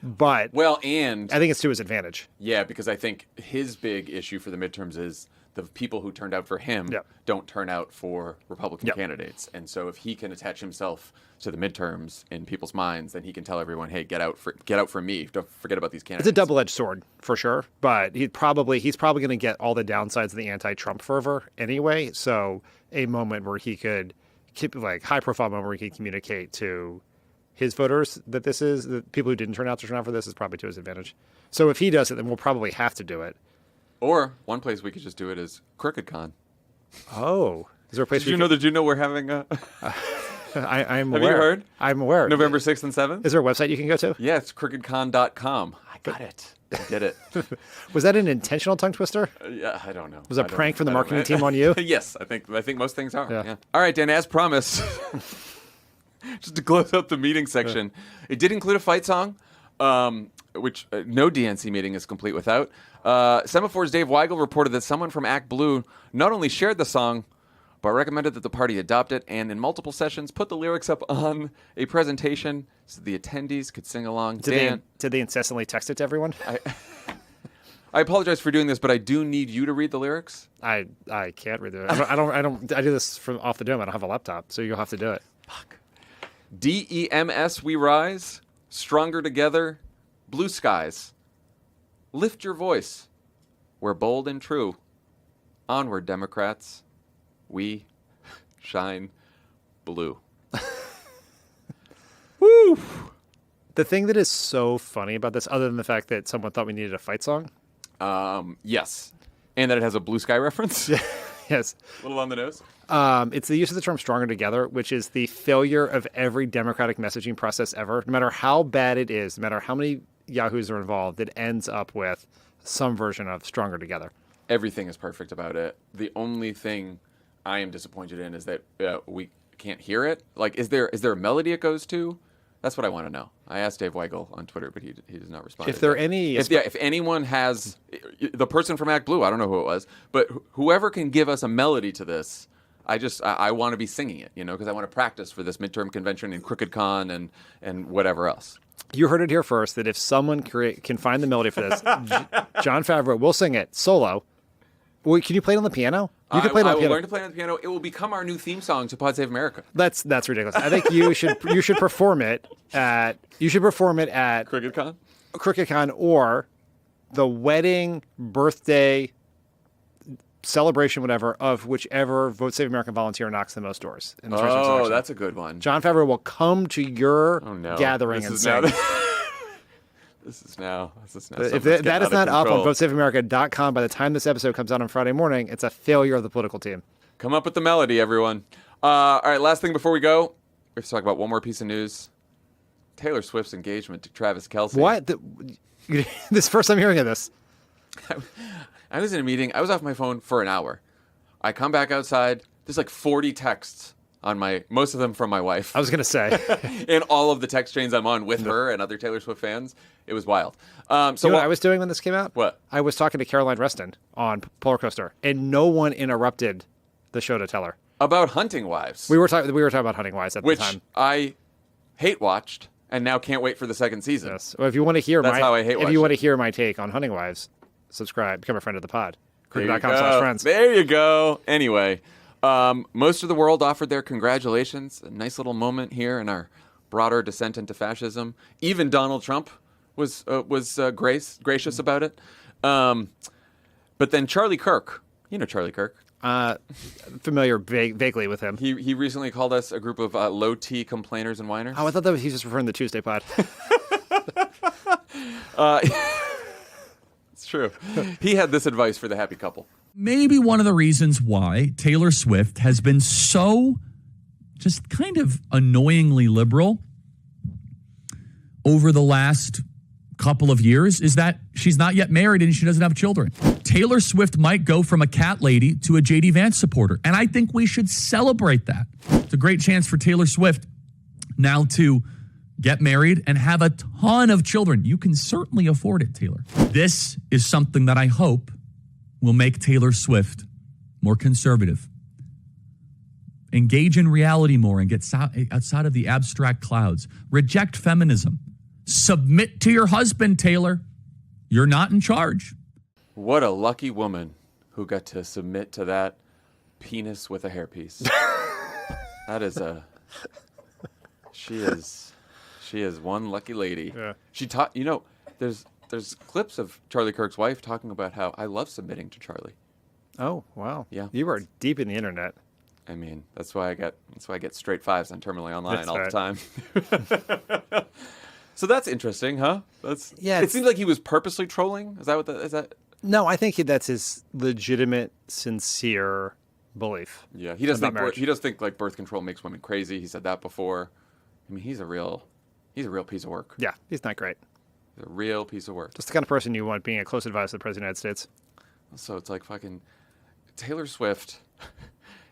But and I think it's to his advantage. Yeah, because I think his big issue for the midterms is the people who turned out for him don't turn out for Republican candidates. And so if he can attach himself to the midterms in people's minds, then he can tell everyone, hey, get out for me. Don't forget about these candidates. It's a double-edged sword for sure, but he's probably going to get all the downsides of the anti-Trump fervor anyway. So a moment where he could keep high-profile moment where he could communicate to his voters that the people who didn't turn out for this is probably to his advantage. So if he does it, then we'll probably have to do it. Or one place we could just do it is Crooked Con. Oh, is there a place? Did you know we're having a? I'm Have aware. you heard? I'm aware. November 6th and 7th. Is there a website you can go to? Yeah, it's crookedcon.com. I got it. I did it. Was that an intentional tongue twister? Yeah, I don't know. Was it a prank from the marketing team on you? Yes, I think most things are. Yeah. All right, Dan. As promised, just to close up the meeting section, it did include a fight song. Which no DNC meeting is complete without. Semaphor's Dave Weigel reported that someone from Act Blue not only shared the song, but recommended that the party adopt it, and in multiple sessions put the lyrics up on a presentation so the attendees could sing along. Did they incessantly text it to everyone? I apologize for doing this, but I do need you to read the lyrics. I can't read it. I do this from off the dome. I don't have a laptop, so you'll have to do it. Fuck. DEMS we rise, stronger together. Blue skies, lift your voice. We're bold and true. Onward, Democrats. We shine blue. Woo! The thing that is so funny about this, other than the fact that someone thought we needed a fight song. Yes. And that it has a Blue Sky reference. Yes. A little on the nose. It's the use of the term stronger together, which is the failure of every democratic messaging process ever. No matter how bad it is, no matter how many yahoos are involved, it ends up with some version of stronger together. Everything is perfect about it. The only thing I am disappointed in is that we can't hear it. Like, is there a melody it goes to? That's what I want to know. I asked Dave Weigel on Twitter, but he does not respond. If there are any... If anyone has... The person from Act Blue, I don't know who it was, but whoever can give us a melody to this, I want to be singing it, because I want to practice for this midterm convention and Crooked Con and whatever else. You heard it here first, that if someone can find the melody for this, John Favreau will sing it solo. Well, can you play it on the piano? You can play it on the piano. I will learn to play it on the piano. It will become our new theme song to Pod Save America. That's ridiculous. I think you should perform it at Crooked Con? Crooked Con, or the wedding, birthday, celebration, whatever, of whichever Vote Save America volunteer knocks the most doors. In this election. That's a good one. John Favreau will come to your gathering and sing. This is now. If that is not up on votesaveamerica.com by the time this episode comes out on Friday morning, it's a failure of the political team. Come up with the melody, everyone. All right, last thing before we go, we have to talk about one more piece of news. Taylor Swift's engagement to Travis Kelce. What? This is the first time hearing of this. I was in a meeting. I was off my phone for an hour. I come back outside. There's like 40 texts on most of them from my wife. I was going to say. In all of the text chains I'm on with her and other Taylor Swift fans. It was wild. So you know what I was doing when this came out? What? I was talking to Caroline Reston on Polar Coaster, and no one interrupted the show to tell her. About Hunting Wives. We were talking about Hunting Wives at the time. Which I hate watched and now can't wait for the second season. Yes. Well, if you want to hear my take on Hunting Wives, subscribe, become a friend of the pod. Cricket.com/friends. There you go. Anyway, most of the world offered their congratulations. A nice little moment here in our broader descent into fascism. Even Donald Trump was gracious about it. But then Charlie Kirk, Charlie Kirk. Familiar vaguely with him. He recently called us a group of low T complainers and whiners. Oh, I thought he was just referring to the Tuesday pod. It's true. He had this advice for the happy couple. Maybe one of the reasons why Taylor Swift has been so just kind of annoyingly liberal over the last couple of years is that she's not yet married and she doesn't have children. Taylor Swift might go from a cat lady to a J.D. Vance supporter, and I think we should celebrate that. It's a great chance for Taylor Swift now to get married and have a ton of children. You can certainly afford it, Taylor. This is something that I hope will make Taylor Swift more conservative. Engage in reality more and get outside of the abstract clouds. Reject feminism. Submit to your husband, Taylor. You're not in charge. What a lucky woman who got to submit to that penis with a hairpiece. That is she is one lucky lady. Yeah. She taught, there's clips of Charlie Kirk's wife talking about how I love submitting to Charlie. Oh, wow. Yeah. You are deep in the internet. I mean, that's why I get straight fives on Terminally Online all the time. So that's interesting, huh? It seems like he was purposely trolling. Is that? No, I think that's his legitimate, sincere belief. Yeah, he does think like birth control makes women crazy. He said that before. I mean, he's a real piece of work. Yeah, he's not great. He's a real piece of work. Just the kind of person you want being a close advisor to the President of the United States. So it's like fucking Taylor Swift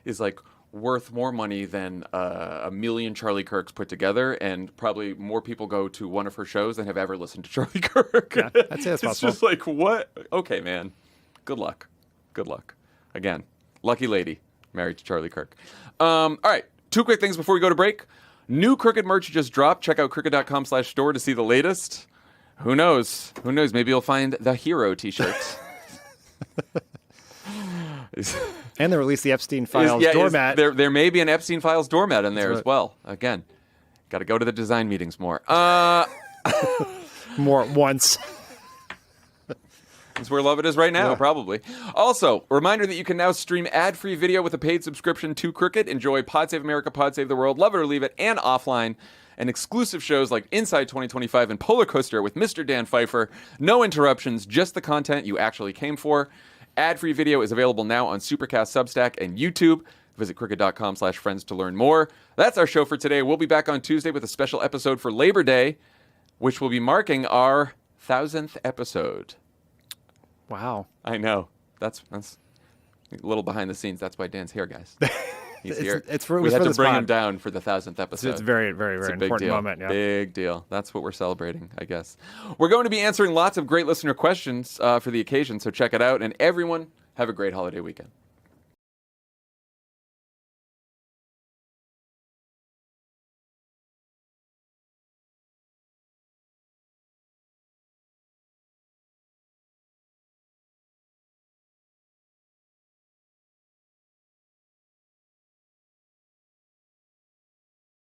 is like worth more money than a million Charlie Kirks put together, and probably more people go to one of her shows than have ever listened to Charlie Kirk. Yeah, I'd say that's possible. It's just like, what? Okay, man. Good luck. Again, lucky lady married to Charlie Kirk. All right, 2 quick things before we go to break. New Crooked merch just dropped. Check out crooked.com/store to see the latest. Who knows? Maybe you'll find the hero t-shirts. And they released the Epstein Files doormat. There may be an Epstein Files doormat in there as well. Again, got to go to the design meetings more. More once. That's where Lovett is right now, probably. Also, a reminder that you can now stream ad-free video with a paid subscription to Crooked. Enjoy Pod Save America, Pod Save the World, Love It or Leave It, and Offline. and exclusive shows like Inside 2025 and Polar Coaster with Mr. Dan Pheiffer. No interruptions, just the content you actually came for. Ad-free video is available now on Supercast, Substack, and YouTube. Visit crooked.com/friends to learn more. That's our show for today. We'll be back on Tuesday with a special episode for Labor Day, which will be marking our 1,000th episode. Wow. I know. That's a little behind the scenes. That's why Dan's here, guys. He's here. We had to bring him down for the 1,000th episode. It's a very, very, very important moment. Yeah. Big deal. That's what we're celebrating, I guess. We're going to be answering lots of great listener questions for the occasion, so check it out. And everyone, have a great holiday weekend.